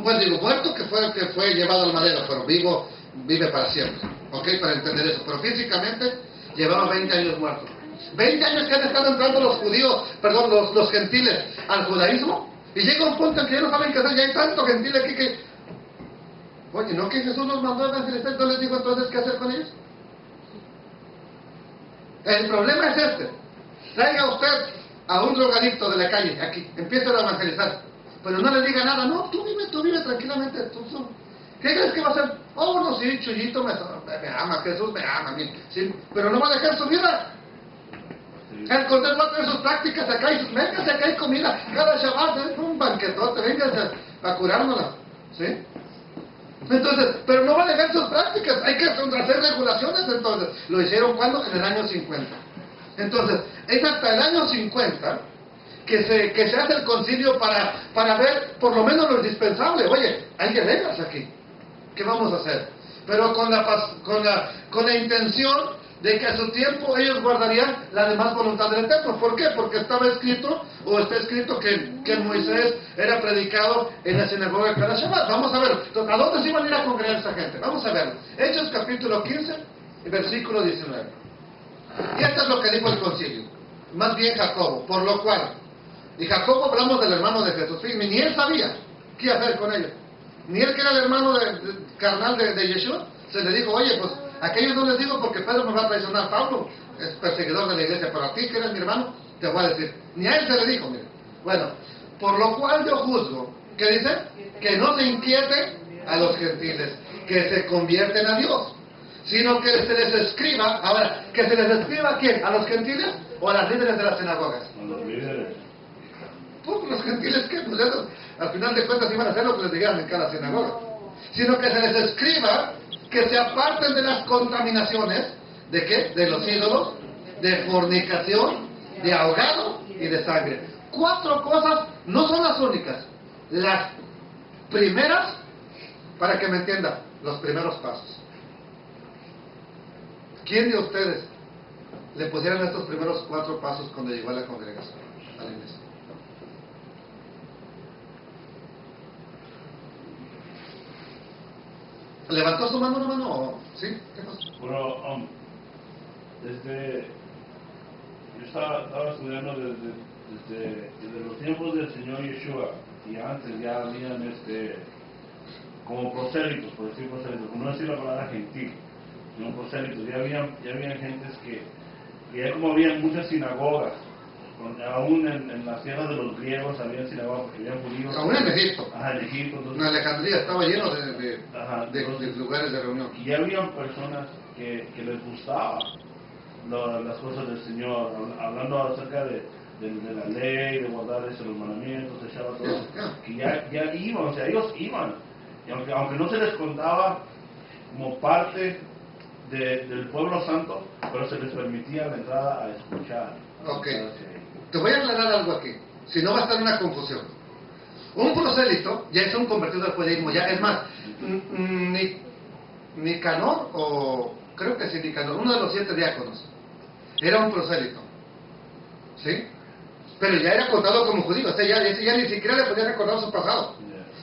Pues digo, muerto que fue llevado al madero, pero vivo, vive para siempre. ¿Ok? Para entender eso. Pero físicamente llevaba 20 años muerto. 20 años que han estado entrando los judíos, perdón, los gentiles al judaísmo. Y llega un punto en que ya no saben qué hacer, ya hay tanto gentil aquí que... Oye, ¿no que Jesús nos mandó a evangelizar? ¿No les digo entonces qué hacer con ellos? El problema es este. Traiga usted a un drogadicto de la calle, aquí, empieza a evangelizar. Pero no le diga nada, no, tú vive tranquilamente. ¿Qué crees que va a hacer? Oh, no, sí, Chuyito me ama, Jesús me ama, sí, pero no va a dejar su vida. El Cordero va a tener sus prácticas acá y véngase acá hay comida. Cada Shabbat un banquetote, véngase a curárnosla. ¿Sí? Entonces, pero no va a dejar sus prácticas, hay que hacer regulaciones. Entonces, lo hicieron cuando? En el año 50. Entonces, es hasta el año 50 que se hace el concilio para ver por lo menos lo indispensable. Oye, hay reglas aquí, ¿qué vamos a hacer? Pero con la intención de que a su tiempo ellos guardarían la demás voluntad del Eterno. ¿Por qué? Porque estaba escrito, o está escrito que Moisés era predicado en la sinagoga cada Shabbat. Vamos a ver, ¿a dónde se iban a ir a congregar esa gente? Vamos a verlo. Hechos capítulo 15, versículo 19. Y esto es lo que dijo el concilio, más bien Jacobo, por lo cual, y Jacobo hablamos del hermano de Jesús, ni él sabía qué hacer con ellos, ni él que era el hermano carnal de Yeshua, se le dijo, oye, pues aquellos no les digo porque Pedro me va a traicionar. Pablo es perseguidor de la iglesia, pero a ti que eres mi hermano, te voy a decir. Ni a él se le dijo, mire. Bueno, por lo cual yo juzgo, ¿qué dice? Que no se inquiete a los gentiles, que se convierten a Dios, sino que se les escriba, ahora, que se les escriba ¿a quién? ¿A los gentiles o a las líderes de las sinagogas? A los líderes. Pues los gentiles, ¿qué? Pues esos, al final de cuentas iban a hacer lo que les dijeran en cada sinagoga. Sino que se les escriba que se aparten de las contaminaciones, ¿de qué? De los ídolos, de fornicación, de ahogado y de sangre. 4 cosas, no son las únicas. Las primeras, para que me entiendan, los primeros pasos. ¿Quién de ustedes le pusieron estos primeros 4 pasos cuando llegó a la congregación, a la iglesia? ¿Levantó su mano, hermano? ¿Sí? ¿Qué pasó? Bueno, yo estaba estudiando desde los tiempos del Señor Yeshua, y antes ya habían como prosélitos, por decir prosélitos, no decir la palabra gentil, sino prosélitos. Ya habían gentes que ya como había muchas sinagogas, aún en las tierras de los griegos había sinagogas porque había judíos. Aún en Egipto. Ajá, en Egipto. Entonces, en Alejandría estaba lleno de lugares de reunión. Y habían personas que les gustaba las cosas del Señor, hablando acerca de la ley, de guardar los mandamientos, de Shabbat, que ya iban, o sea, ellos iban. Y aunque no se les contaba como parte del pueblo santo, pero se les permitía la entrada a escuchar. Ok. Te voy a aclarar algo aquí, si no va a estar una confusión. Un prosélito ya es un convertido al judaísmo, ya es más, Nicanor, o creo que sí, Nicanor, uno de los 7 diáconos, era un prosélito, ¿sí? Pero ya era contado como judío, o sea, ya ni siquiera le podía recordar su pasado.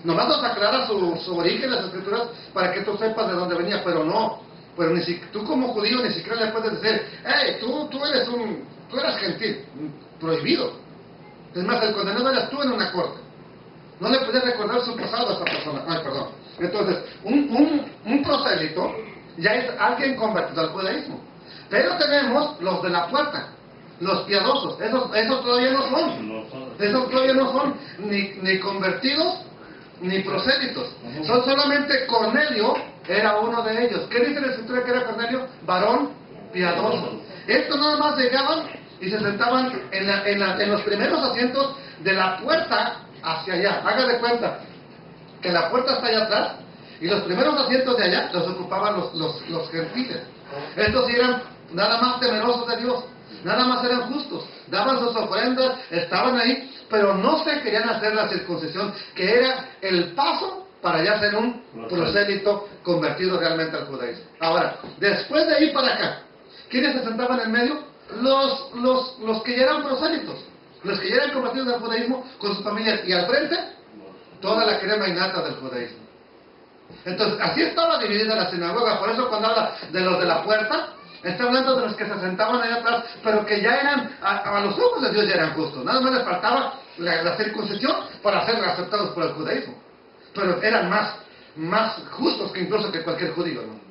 Nomás nos aclara su origen en las escrituras para que tú sepas de dónde venía, pero no, pero tú como judío ni siquiera le puedes decir, hey, tú eras gentil, prohibido. Es más, el condenado eras tú en una corte. No le puedes recordar su pasado a esa persona. Ay, perdón. Entonces, un prosélito ya es alguien convertido al judaísmo. Pero tenemos los de la puerta, los piadosos. Esos todavía no son. Esos todavía no son ni convertidos ni prosélitos. Son solamente Cornelio era uno de ellos. ¿Qué dice la escritura que era Cornelio? Varón piadoso. Estos nada más llegaban y se sentaban en los primeros asientos de la puerta hacia allá. Haga de cuenta que la puerta está allá atrás y los primeros asientos de allá los ocupaban los gentiles. Estos eran nada más temerosos de Dios, nada más eran justos, daban sus ofrendas, estaban ahí, pero no se querían hacer la circuncisión, que era el paso para ya ser un prosélito convertido realmente al judaísmo. Ahora, después de ahí para acá, ¿quiénes se sentaban en medio? Los que ya eran prosélitos. Los que ya eran convertidos al judaísmo con sus familias. Y al frente, toda la crema innata del judaísmo. Entonces, así estaba dividida la sinagoga. Por eso cuando habla de los de la puerta, está hablando de los que se sentaban allá atrás, pero que ya eran, a los ojos de Dios ya eran justos. Nada más les faltaba la circuncisión para ser aceptados por el judaísmo. Pero eran más justos que incluso que cualquier judío, ¿no?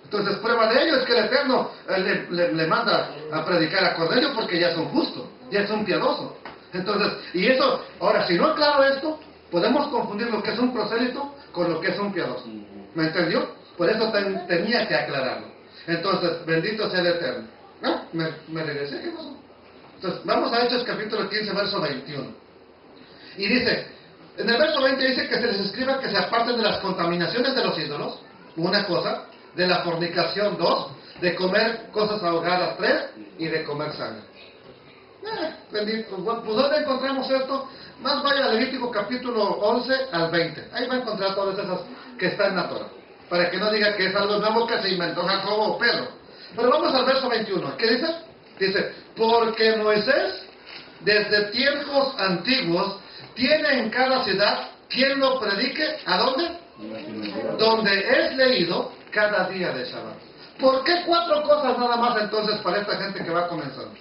Entonces, prueba de ello es que el Eterno le manda a predicar a Cornelio porque ya son justos, ya son piadosos. Entonces, y eso, ahora, si no es claro esto, podemos confundir lo que es un prosélito con lo que es un piadoso. ¿Me entendió? Por eso tenía que aclararlo. Entonces, bendito sea el Eterno. ¿No? ¿Me regresé? ¿Qué pasó? Entonces, vamos a Hechos capítulo 15, verso 21. Y dice, en el verso 20 dice que se les escriba que se aparten de las contaminaciones de los ídolos, una cosa, de la fornicación, dos, de comer cosas ahogadas, tres, y de comer sangre. Bendito. Pues, ¿dónde encontramos esto? Más vaya a Levítico capítulo 11 al 20. Ahí va a encontrar todas esas que están en la Torah. Para que no diga que es algo nuevo que se inventó Jacobo o Pedro. Pero vamos al verso 21. ¿Qué dice? Dice, porque Moisés, desde tiempos antiguos, tiene en cada ciudad quien lo predique. ¿A dónde? Donde es leído cada día de Shabbat. ¿Por qué 4 cosas nada más entonces para esta gente que va comenzando?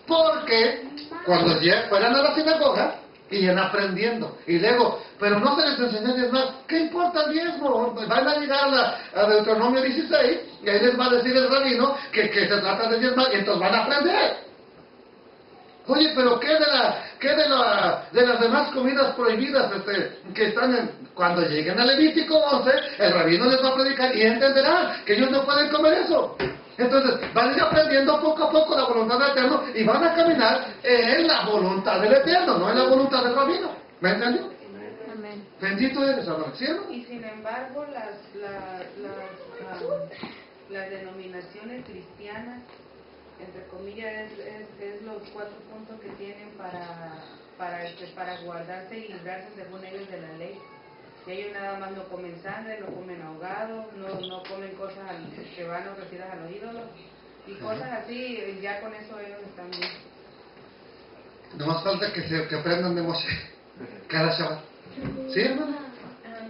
Porque cuando fueran a la sinagoga, iban aprendiendo. Y luego, pero no se les enseñó a diezmar. ¿Qué importa el diezmo? Van a llegar a Deuteronomio 16 y ahí les va a decir el rabino que se trata de diezmar y entonces van a aprender. Oye, pero ¿qué de las demás comidas prohibidas que están cuando lleguen a Levítico 11, el rabino les va a predicar y entenderán que ellos no pueden comer eso? Entonces, van a ir aprendiendo poco a poco la voluntad del Eterno y van a caminar en la voluntad del Eterno, no en la voluntad del rabino. ¿Me entendió? Amén. Bendito eres, amor. ¿Sí o no? Y sin embargo, las denominaciones cristianas, entre comillas, es los 4 puntos que tienen para guardarse y librarse según ellos de la ley. Que ellos nada más no comen sangre, no comen ahogado, no comen cosas que van ofrecidas a los ídolos y cosas así, ya con eso ellos están bien. No más falta que aprendan de Moshe cada Shabbat. ¿Sí, hermano?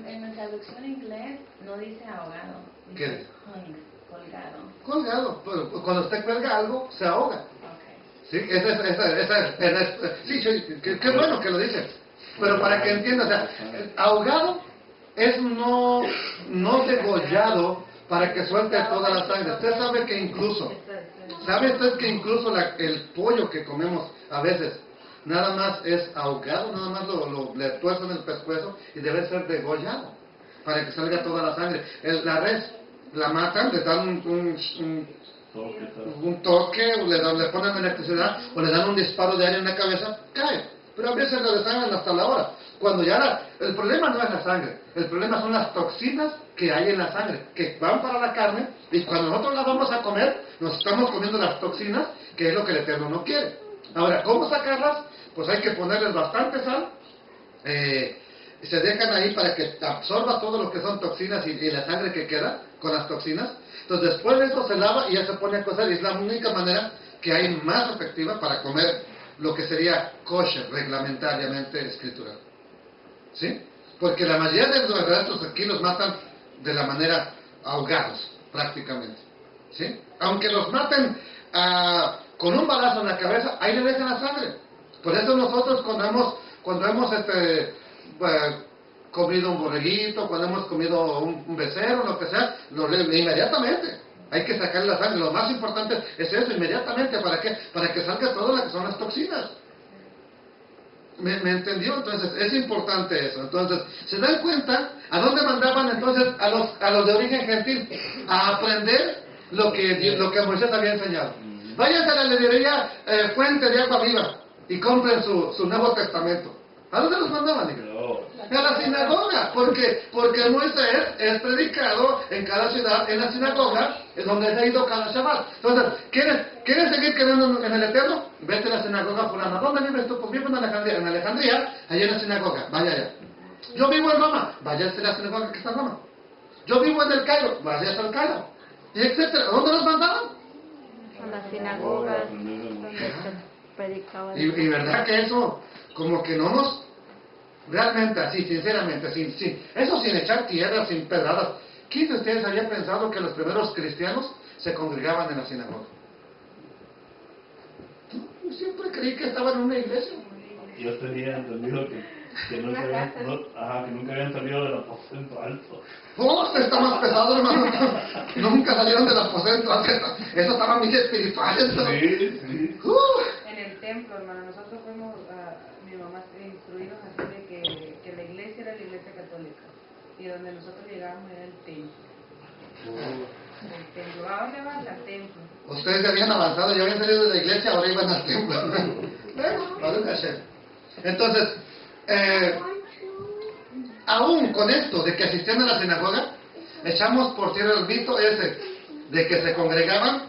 En la traducción en inglés no dice ahogado. ¿Qué dice? Colgado. Colgado. Pero cuando usted cuelga algo, se ahoga. Ok. ¿Sí? Sí, qué bueno que lo dice. Pero para que entienda, o sea, ahogado es no degollado para que suelte toda la sangre. Usted sabe que incluso, ¿sabe usted que incluso el pollo que comemos a veces, nada más es ahogado, nada más le tuercen el pescuezo y debe ser degollado para que salga toda la sangre? La res, la matan, le dan un toque, o le ponen electricidad, o le dan un disparo de aire en la cabeza, cae. Pero a veces lo desangran hasta la hora. Cuando el problema no es la sangre, el problema son las toxinas que hay en la sangre, que van para la carne, y cuando nosotros las vamos a comer, nos estamos comiendo las toxinas, que es lo que el Eterno no quiere. Ahora, ¿cómo sacarlas? Pues hay que ponerles bastante sal, se dejan ahí para que absorba todo lo que son toxinas y la sangre que queda con las toxinas. Entonces después de eso se lava y ya se pone a cocer, y es la única manera que hay más efectiva para comer lo que sería kosher, reglamentariamente escritural. ¿Sí? Porque la mayoría de los restos aquí los matan de la manera ahogados, prácticamente. ¿Sí? Aunque los maten con un balazo en la cabeza, ahí le dejan la sangre. Por eso nosotros cuando hemos comido un borreguito, cuando hemos comido un becerro, lo que sea, inmediatamente hay que sacarle la sangre. Lo más importante es eso, inmediatamente. ¿Para qué? Para que salga todo lo que son las toxinas. ¿Me entendió? Entonces, es importante eso. Entonces, ¿se dan cuenta a dónde mandaban entonces a los de origen gentil? A aprender lo que Moisés había enseñado. Váyanse a la librería Fuente de Agua Viva y compren su Nuevo Testamento. ¿A dónde los mandaban? A la sinagoga, porque Moisés es predicado en cada ciudad, en la sinagoga, es donde se ha ido cada Shabbat. Entonces, ¿quieres seguir quedando en el Eterno? Vete a la sinagoga fulana. ¿Dónde vives tú? Pues vivo en Alejandría, allá en la sinagoga, vaya allá. Yo vivo en Roma, vaya a la sinagoga que está en Roma. Yo vivo en el Cairo, vaya hasta el Cairo, y etcétera. ¿A dónde los mandaban? A las sinagogas. predicaban. Y verdad que eso, como que no nos, realmente así, sinceramente, eso sin echar tierra, sin pedradas. ¿Quién de ustedes había pensado que los primeros cristianos se congregaban en la sinagoga? No, yo siempre creí que estaban en una iglesia. Yo tenía entendido que nunca habían salido del aposento alto. Oh, está más pesado, hermano. Nunca salieron del aposento alto. Eso estaba muy espirituales. ¿No? Sí. En el templo, hermano, nosotros fuimos, mi mamá instruidos así de que la iglesia era la iglesia católica y donde nosotros llegábamos era el templo. El templo. ¿A dónde vas? Al templo. Ustedes ya habían avanzado, ya habían salido de la iglesia, ahora iban al templo. Entonces, aún con esto de que asistían a la sinagoga, echamos por tierra el mito ese de que se congregaban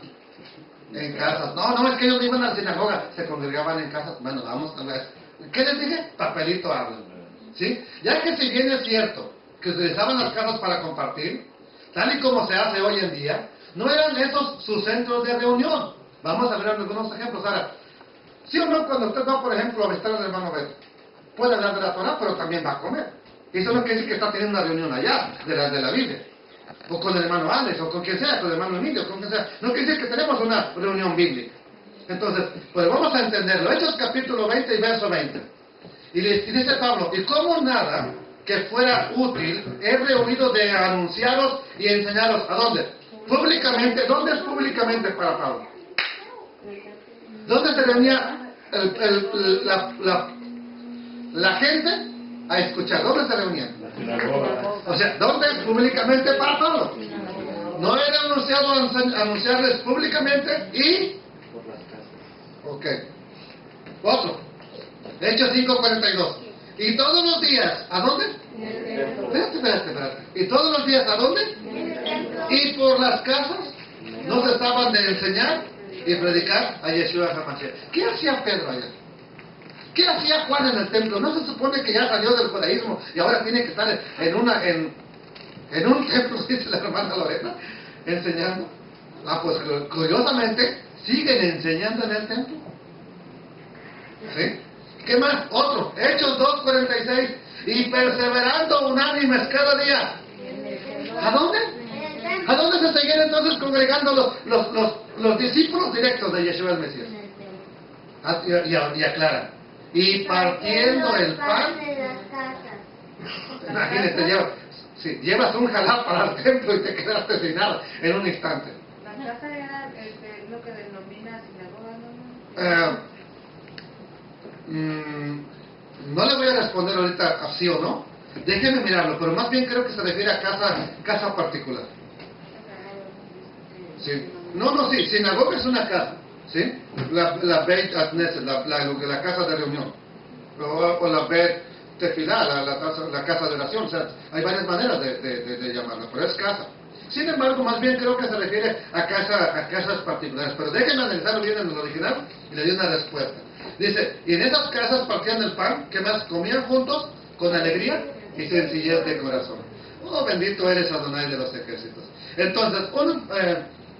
en casas. No, es que ellos no iban a la sinagoga, se congregaban en casas. Bueno, vamos a ver. ¿Qué les dije? Papelito habla. ¿Sí? Ya que si bien es cierto que utilizaban las casas para compartir, tal y como se hace hoy en día, no eran esos sus centros de reunión. Vamos a ver algunos ejemplos. Ahora, ¿sí o no cuando usted va, por ejemplo, a visitar al hermano Beto? Puede hablar de la Torah, pero también va a comer. Eso no quiere decir que está teniendo una reunión allá, de la Biblia. O con el hermano Alex, o con quien sea, con el hermano Emilio, con quien sea. No quiere decir que tenemos una reunión bíblica. Entonces, pues vamos a entenderlo. Hechos capítulo 20 y verso 20. Y dice Pablo, y como nada que fuera útil, he reunido de anunciaros y enseñaros. ¿A dónde? Públicamente. ¿Dónde es públicamente para Pablo? ¿Dónde se reunía la gente a escuchar? ¿Dónde se reunían? La sinagoga. O sea, ¿dónde es públicamente para Pablo? No era anunciado anunciarles públicamente y... Por las casas. Ok. Otro. Hechos 5:42. Y todos los días, ¿a dónde? Espérate. ¿Y todos los días a dónde? Y por las casas no cesaban de enseñar y predicar a Yeshua HaMashiach. ¿Qué hacía Pedro allá? ¿Qué hacía Juan en el templo? ¿No se supone que ya salió del judaísmo y ahora tiene que estar en un templo, dice la hermana Lorena, enseñando? Pues curiosamente siguen enseñando en el templo. ¿Sí? ¿Qué más? Otro, Hechos 2:46. Y perseverando unánimes cada día. ¿A dónde? ¿A dónde se seguían entonces congregando los discípulos directos de Yeshua el Mesías? Y aclara. Y partiendo el pan. Imagínate, llevas un jalá para el templo y te quedaste sin nada en un instante. La casa era lo que denomina sinagoga, ¿no? No le voy a responder ahorita sí o no. Déjeme mirarlo, pero más bien creo que se refiere a casa particular. Sí. Sí, sinagoga es una casa, ¿sí? La Beit Knesset, la casa de reunión. O la Beit Tefilá, la casa de oración. O sea, hay varias maneras de llamarla, pero es casa. Sin embargo, más bien creo que se refiere a casas particulares. Pero déjenme analizarlo bien en el original y le doy una respuesta. Dice, y en esas casas partían el pan, que más comían juntos, con alegría y sencillez de corazón. Oh, bendito eres, Adonai de los ejércitos. Entonces,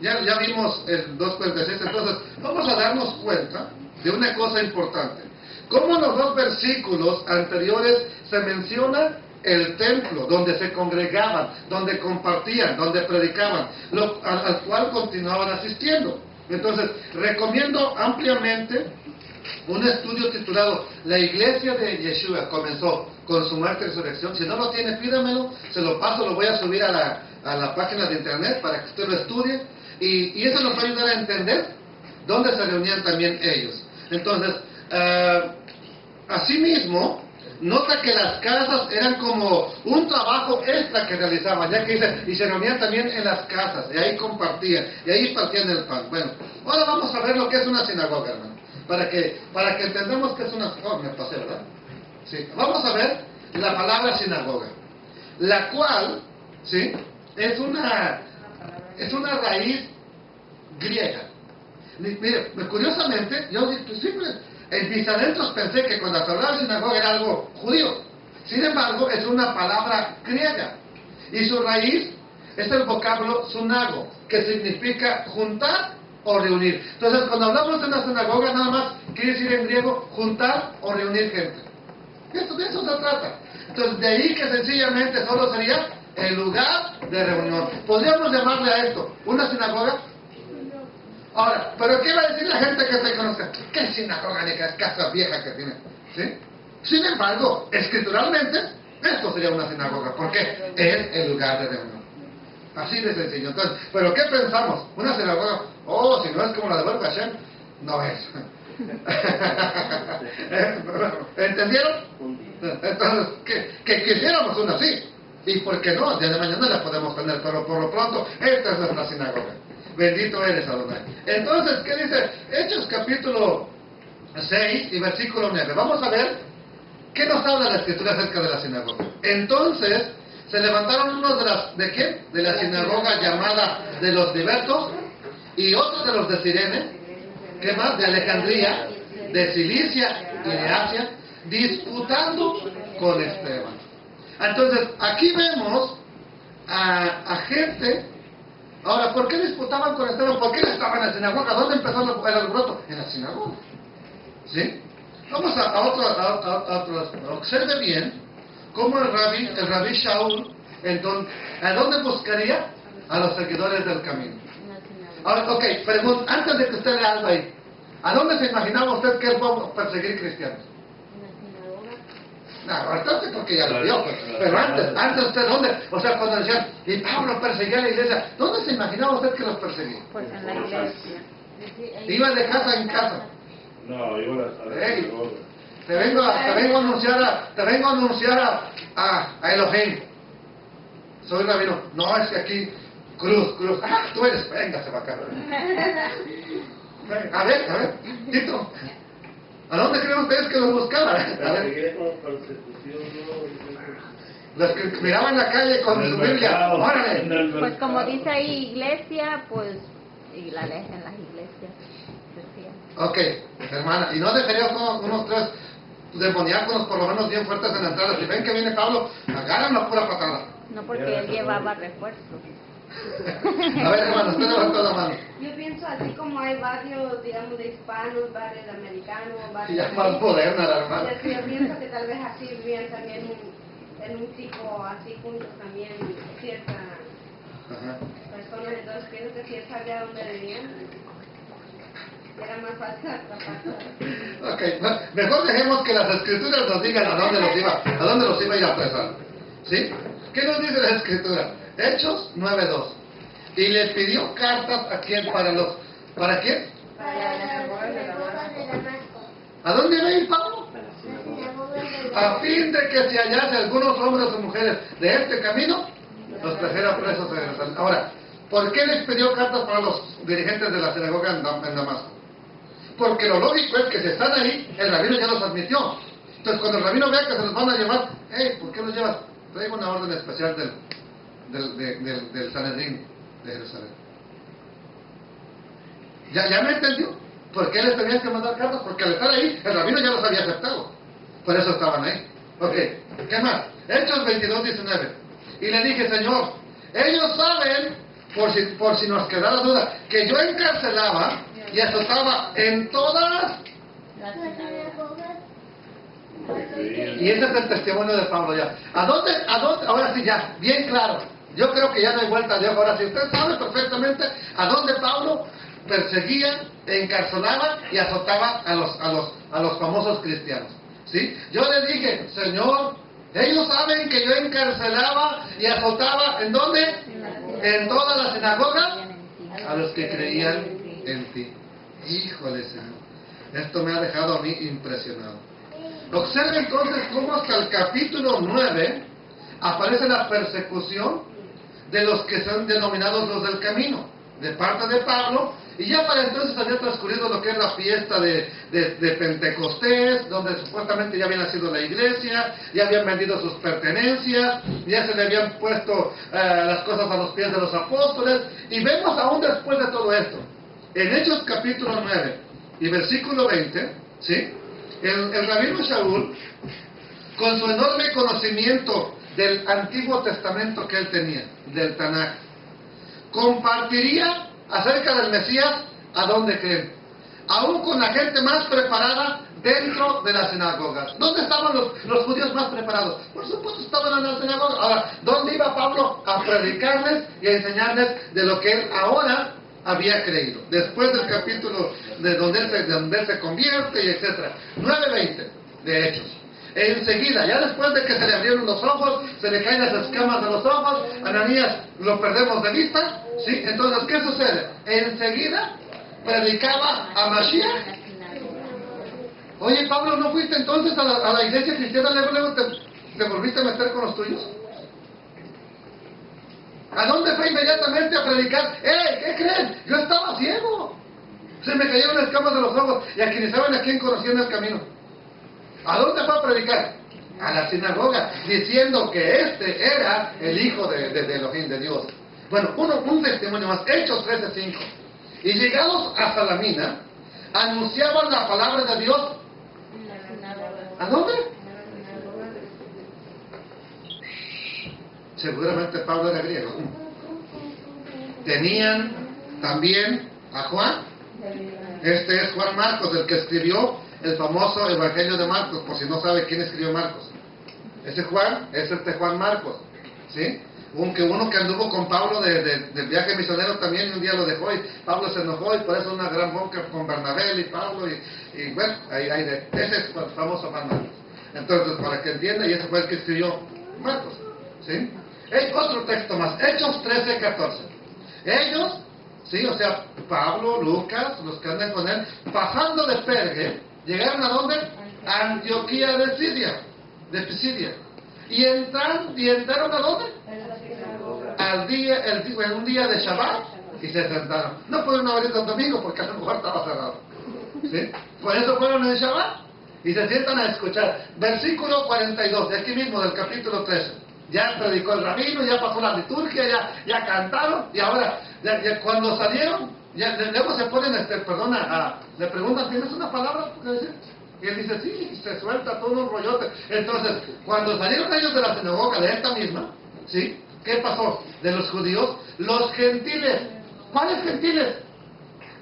ya vimos el 2:46, entonces vamos a darnos cuenta de una cosa importante. Cómo en los dos versículos anteriores se menciona el templo, donde se congregaban, donde compartían, donde predicaban, al cual continuaban asistiendo. Entonces, recomiendo ampliamente un estudio titulado La Iglesia de Yeshua comenzó con su muerte y resurrección. Si no lo tiene, pídamelo, se lo paso, lo voy a subir a la página de internet para que usted lo estudie. Y eso nos va a ayudar a entender dónde se reunían también ellos. Entonces, asimismo, nota que las casas eran como un trabajo extra que realizaban, ya que dice, y se reunían también en las casas, y ahí compartían, y ahí partían el pan. Bueno, ahora vamos a ver lo que es una sinagoga, hermano, para que entendamos que es una... Oh, me pasé, ¿verdad? Sí, vamos a ver la palabra sinagoga, la cual, ¿sí? Es una raíz griega. Mire, curiosamente, yo siempre en mis adentros pensé que cuando se hablaba de sinagoga era algo judío. Sin embargo, es una palabra griega. Y su raíz es el vocablo sunago, que significa juntar o reunir. Entonces, cuando hablamos de una sinagoga, nada más quiere decir en griego juntar o reunir gente. De eso se trata. Entonces, de ahí que sencillamente solo sería el lugar de reunión. Podríamos llamarle a esto una sinagoga. Ahora, ¿pero qué va a decir la gente que se conoce? ¿Qué sinagoga ni qué casa vieja que tiene? ¿Sí? Sin embargo, escrituralmente, esto sería una sinagoga, porque es el lugar de reunión. Así de sencillo. Entonces, ¿pero qué pensamos? Una sinagoga, oh, si no es como la de Baruch Hashem, no es. ¿Entendieron? Entonces, que quisiéramos una así. Y por qué no, el día de mañana la podemos tener, pero por lo pronto, esta es nuestra sinagoga. Bendito eres, Adonai. Entonces, ¿qué dice? Hechos capítulo 6 y versículo 9. Vamos a ver qué nos habla la escritura acerca de la sinagoga. Entonces, se levantaron unos ¿de qué? De la sinagoga llamada de los libertos y otros de los de Cirene, ¿qué más? De Alejandría, de Cilicia y de Asia, disputando con Esteban. Entonces, aquí vemos a gente. Ahora, ¿por qué disputaban con Esteban? ¿Por qué él estaba en la sinagoga? ¿Dónde empezó el alboroto? En la sinagoga. ¿Sí? Vamos a otro. Observe bien cómo el rabí Shaul, ¿a dónde buscaría? A los seguidores del camino. Ahora, ok, pregunta, antes de que usted lea algo ahí, ¿a dónde se imaginaba usted que él va a perseguir cristianos? No, ahorita porque ya lo vio, pero antes usted, ¿dónde? O sea, cuando decían, y Pablo perseguía a la iglesia, ¿dónde se imaginaba usted que los perseguía? Pues en la iglesia. Iba de casa en casa. No, iba a Hey, te vengo a anunciar a Elohim. Soy rabino. No, es que aquí, cruz. Ah, tú eres, véngase para acá. A ver, Tito. ¿A dónde creen ustedes que los buscaban? A ver. Los que miraban la calle con su Biblia, órale. Pues como dice ahí iglesia, pues, y la ley en las iglesias decía. Ok, hermana, y no dejaría unos 3 demoníacos por lo menos bien fuertes en la entrada. Si ven que viene Pablo, agárranlo pura patada. No, porque él llevaba refuerzos. A ver, hermano, usted levantó la mano. Yo pienso así como hay barrios, digamos, de hispanos, barrios de americanos, barrios Ya más moderna la hermana. Yo pienso que tal vez así vivían también en un tipo así juntos también ciertas personas, entonces pienso que si él sabía dónde vivían, era más fácil atrapar. Ok, mejor dejemos que las escrituras nos digan a dónde los iba a ir a apresar. ¿Sí? ¿Qué nos dice la escritura? Hechos 9:2. Y le pidió cartas a quién, ¿para quién? Para la sinagoga de Damasco. ¿A dónde iba a ir Pablo? A fin de que si hallase algunos hombres o mujeres de este camino, los trajera presos a Jerusalén. Ahora, ¿por qué les pidió cartas para los dirigentes de la sinagoga en Damasco? Porque lo lógico es que si están ahí, el rabino ya los admitió. Entonces, cuando el rabino vea que se los van a llevar, ¿por qué los llevas? Traigo una orden especial del Sanedrín de Jerusalén. ¿Ya me entendió? ¿Por qué les tenían que mandar cartas? Porque al estar ahí, el rabino ya los había aceptado. Por eso estaban ahí. Ok, ¿qué más? Hechos 22:19. Y le dije, Señor, ellos saben, por si nos quedara duda, que yo encarcelaba y azotaba en todas. Y ese es el testimonio de Pablo ya. ¿A dónde? Ahora sí ya, bien claro. Yo creo que ya no hay vuelta de hoja. Ahora sí, usted sabe perfectamente a dónde Pablo perseguía, encarcelaba y azotaba a los famosos cristianos. ¿Sí? Yo le dije, Señor, ellos saben que yo encarcelaba y azotaba, ¿en dónde? En todas las sinagogas a los que creían en ti. Híjole, Señor, esto me ha dejado a mí impresionado. Observe entonces cómo hasta el capítulo 9 aparece la persecución de los que son denominados los del camino, de parte de Pablo, y ya para entonces había transcurrido lo que es la fiesta de Pentecostés, donde supuestamente ya había nacido la iglesia, ya habían vendido sus pertenencias, ya se le habían puesto las cosas a los pies de los apóstoles, y vemos aún después de todo esto, en Hechos capítulo 9 y versículo 20, ¿sí? El rabino Shaul, con su enorme conocimiento del Antiguo Testamento que él tenía, del Tanaj, compartiría acerca del Mesías ¿A dónde creen? Aún con la gente más preparada dentro de las sinagogas. ¿Dónde estaban los judíos más preparados? Por supuesto estaban en las sinagogas. Ahora, ¿dónde iba Pablo? A predicarles y a enseñarles de lo que él ahora había creído. Después del capítulo de donde él se convierte y etcétera. 9:20 de Hechos. Enseguida, ya después de que se le abrieron los ojos, se le caen las escamas de los ojos, Ananías lo perdemos de vista, ¿sí? Entonces, ¿qué sucede? Enseguida predicaba a Mashiach. Oye, Pablo, ¿no fuiste entonces a la iglesia cristiana? Luego te volviste a meter con los tuyos. ¿A dónde fue inmediatamente a predicar? ¡Ey! ¿Qué creen? Yo estaba ciego. Se me cayeron las escamas de los ojos. Y a quienes saben a quién conocí en el camino. ¿A dónde fue a predicar? A la sinagoga, diciendo que este era el hijo de Elohim, de Dios. Bueno, un testimonio más. Hechos 13:5. Y llegados a Salamina, anunciaban la palabra de Dios. ¿A dónde? Seguramente Pablo era griego. Tenían también a Juan. Este es Juan Marcos, el que escribió el famoso Evangelio de Marcos, por si no sabe quién escribió Marcos. Ese Juan es Juan Marcos, ¿sí? Uno que anduvo con Pablo del viaje misionero también, y un día lo dejó y Pablo se enojó, y por eso una gran bronca con Bernabé y Pablo, y bueno, ese es el famoso Juan Marcos. Entonces, para que entienda, y ese fue el que escribió Marcos, ¿sí? Hay otro texto más, Hechos 13:14. Ellos, sí, o sea, Pablo, Lucas, los que andan con él, pasando de Perge, llegaron a dónde? A Antioquía de Pisidia. Y entraron a dónde? En un día de Shabbat, y se sentaron. No pudieron haber ido el domingo porque a lo mejor estaba cerrado, ¿sí? Por eso fueron en Shabbat y se sientan a escuchar. Versículo 42, de aquí mismo, del capítulo 13. Ya predicó el rabino, ya pasó la liturgia, ya cantaron, y ahora, ya cuando salieron, luego se ponen, le preguntan, ¿tienes una palabra que decir? Y él dice, sí, se suelta todo un rollote. Entonces, cuando salieron ellos de la sinagoga, de esta misma, ¿sí? ¿Qué pasó? De los judíos, los gentiles. ¿Cuáles gentiles?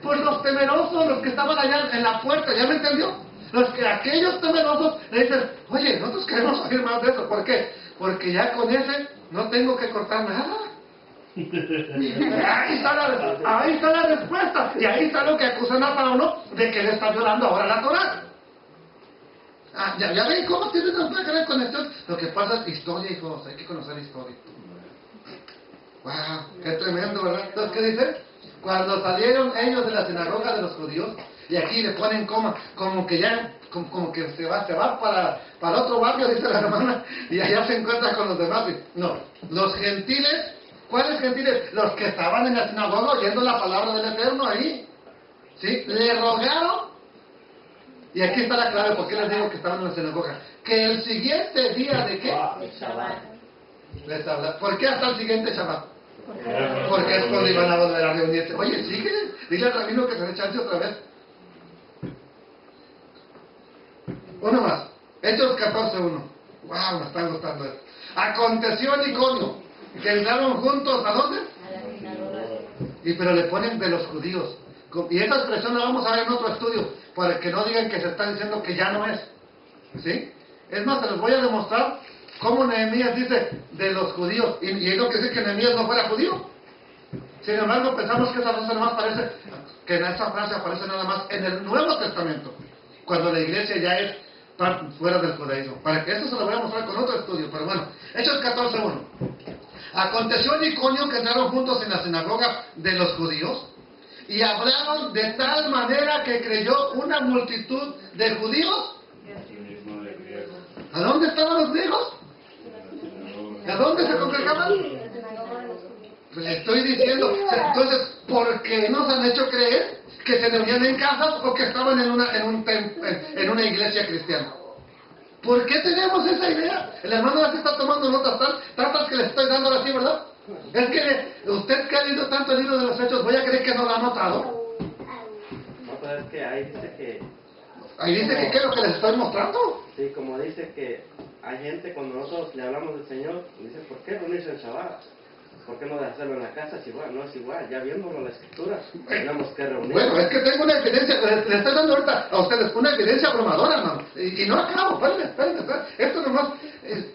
Pues los temerosos, los que estaban allá en la puerta, ¿ya me entendió? Aquellos temerosos le dicen, oye, nosotros queremos oír más de eso. ¿Por qué? Porque ya con ese no tengo que cortar nada. Ahí está la respuesta. Y ahí está lo que acusan a Pablo de que él está violando ahora la Torá. ¿Ya ven cómo tiene una gran conexión? Lo que pasa es historia, hijos. Hay que conocer historia. ¡Wow! ¡Qué tremendo!, ¿verdad? Entonces, ¿qué dice? Cuando salieron ellos de la sinagoga de los judíos, y aquí le ponen como que ya, como que se va para otro barrio, dice la hermana, y allá se encuentra con los demás. No, los gentiles, ¿cuáles gentiles? Los que estaban en la sinagoga oyendo la palabra del Eterno ahí, ¿sí? Le rogaron, y aquí está la clave, ¿por qué les digo que estaban en la sinagoga? Que el siguiente día de qué? Les habla. ¿Por qué hasta el siguiente Shabbat? Porque es cuando iban a volver a reunirse. Oye, sigue, dile al rabino que se dé chance otra vez. Uno más, Hechos 14:1. Wow, me están gustando esto. Aconteció en Iconio que entraron juntos, ¿a dónde? A la sinagoga. Pero le ponen de los judíos. Y esta expresión la vamos a ver en otro estudio, para que no digan que se está diciendo que ya no es. ¿Sí? Es más, se los voy a demostrar cómo Nehemías dice de los judíos. Y es lo que dice que Nehemías no fuera judío. Sin embargo, pensamos que esa frase nada más aparece, que en esa frase aparece nada más en el Nuevo Testamento, cuando la iglesia ya es fuera del judaísmo. Para que eso se lo voy a mostrar con otro estudio. Pero bueno, Hechos 14:1. Aconteció en Iconio que entraron juntos en la sinagoga de los judíos y hablaron de tal manera que creyó una multitud de judíos. ¿A dónde estaban los griegos? ¿A dónde se congregaban? Pues estoy diciendo, entonces, ¿por qué nos han hecho creer que se reunían en casas o que estaban en una iglesia cristiana? ¿Por qué tenemos esa idea? El hermano ya se está tomando notas tantas que les estoy dando así, ¿verdad? Es que usted que ha leído tanto el libro de los Hechos, voy a creer que no lo ha notado. No, pero es que ahí dice que... Ahí dice que ¿qué es lo que les estoy mostrando? Sí, como dice que hay gente cuando nosotros le hablamos del Señor, dice, ¿por qué reunirse en Shabbat? ¿por qué no hacerlo en la casa? Es igual, no es igual, ya viéndolo en la escritura, tenemos que reunirnos. Bueno, es que tengo una evidencia, le estoy dando ahorita a ustedes una evidencia abrumadora, hermano. Y no acabo, espérenme. Esto nomás,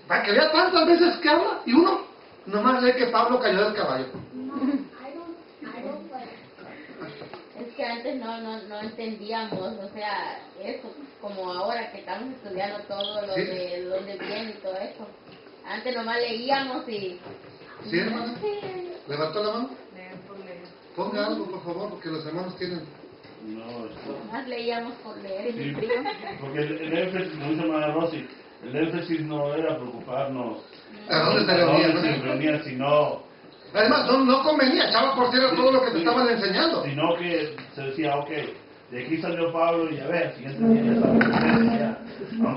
para que vea tantas veces que habla, y uno nomás lee que Pablo cayó del caballo. Es que antes no entendíamos, o sea, eso, como ahora que estamos estudiando todo lo Sí. de dónde viene y todo eso. Antes nomás leíamos y... ¿Sí, hermano? Sí. ¿Levantó la mano? Leer por leer. Ponga algo, por favor, porque los hermanos tienen... No, Nomás leíamos por leer. sí, porque el énfasis, como dice María Rosy, el énfasis no era preocuparnos ¿A dónde se a reunían? dónde se reunían, sino Además, no convenía, echaba por tierra todo lo que te estaban enseñando. sino que se decía, ok, de aquí salió Pablo y a ver, el siguiente día ya está ya.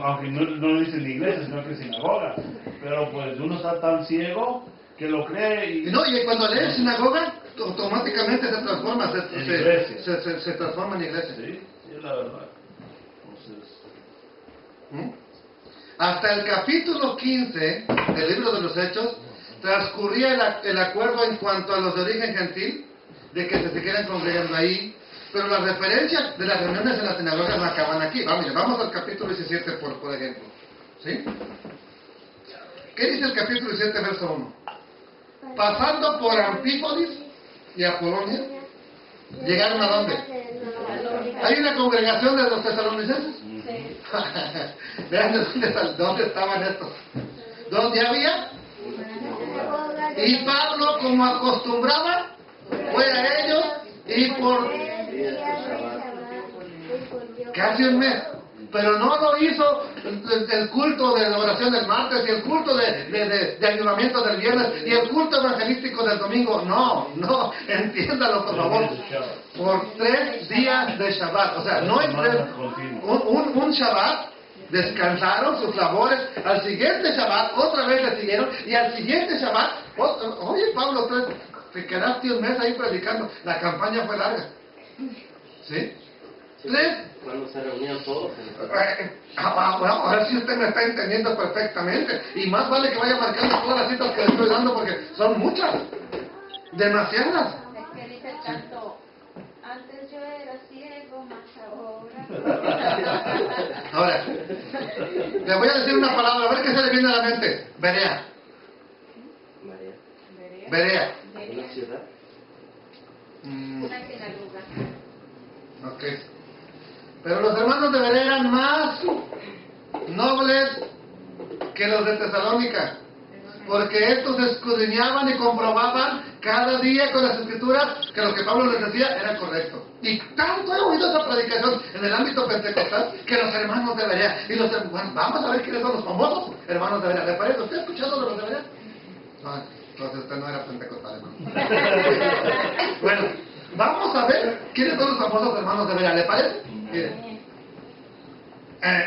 Aunque no lo dice en la iglesia, sino que en sinagoga. Pero pues uno está tan ciego que lo cree y... No, y cuando lees sinagoga, automáticamente se transforma, En iglesia. se transforma en iglesia. Sí, es la verdad. Entonces, ¿Mm? Hasta el capítulo 15 del libro de los Hechos, transcurría el acuerdo en cuanto a los de origen gentil, de que se siguieran congregando ahí, pero las referencias de las reuniones en las sinagogas no acaban aquí. Vamos al capítulo 17, por ejemplo. ¿Sí? ¿Qué dice el capítulo 17, verso 1? Pasando por Anfípolis y Apolonia, ¿llegaron a dónde? ¿Hay una congregación de los tesalonicenses? Vean dónde estaban estos. ¿Dónde había? Y Pablo, como acostumbraba, fue a ellos y por casi un mes. Pero no lo hizo el culto de la oración del martes y el culto de ayudamiento del viernes y el culto evangelístico del domingo. No, entiéndalo por favor. Por 3 días de Shabbat. O sea, no hay un Shabbat. Descansaron sus labores, al siguiente Shabbat otra vez le siguieron y al siguiente Shabbat, oye Pablo, te quedaste un mes ahí predicando, la campaña fue larga. ¿Sí? Cuando se reunían todos. A ver si usted me está entendiendo perfectamente. Y más vale que vaya marcando todas las citas que le estoy dando porque son muchas, demasiadas. Es que dice el canto, antes yo era ciego, más ahora. Ahora, le voy a decir una palabra, a ver qué se le viene a la mente. Berea. María, Berea. una ciudad. Una sinagoga. Ok. Pero los hermanos de Berea eran más nobles que los de Tesalónica, porque estos escudriñaban y comprobaban cada día con las escrituras que lo que Pablo les decía era correcto. Y tanto he oído esa predicación en el ámbito pentecostal que los hermanos de Berea, y bueno, vamos a ver quiénes son los famosos hermanos de Berea. ¿Le parece? ¿Usted ha escuchado de los de Berea? No, entonces usted no era pentecostal, hermano. Bueno, vamos a ver quiénes son los famosos hermanos de Berea. ¿Le parece? Miren.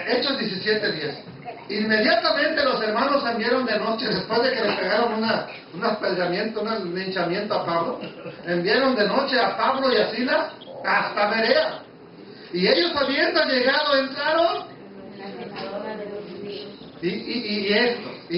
Hechos 17:10. Inmediatamente los hermanos enviaron de noche, después de que le pegaron un apedreamiento, un linchamiento a Pablo, enviaron de noche a Pablo y a Silas hasta Berea. Y ellos, habiendo llegado, entraron. Y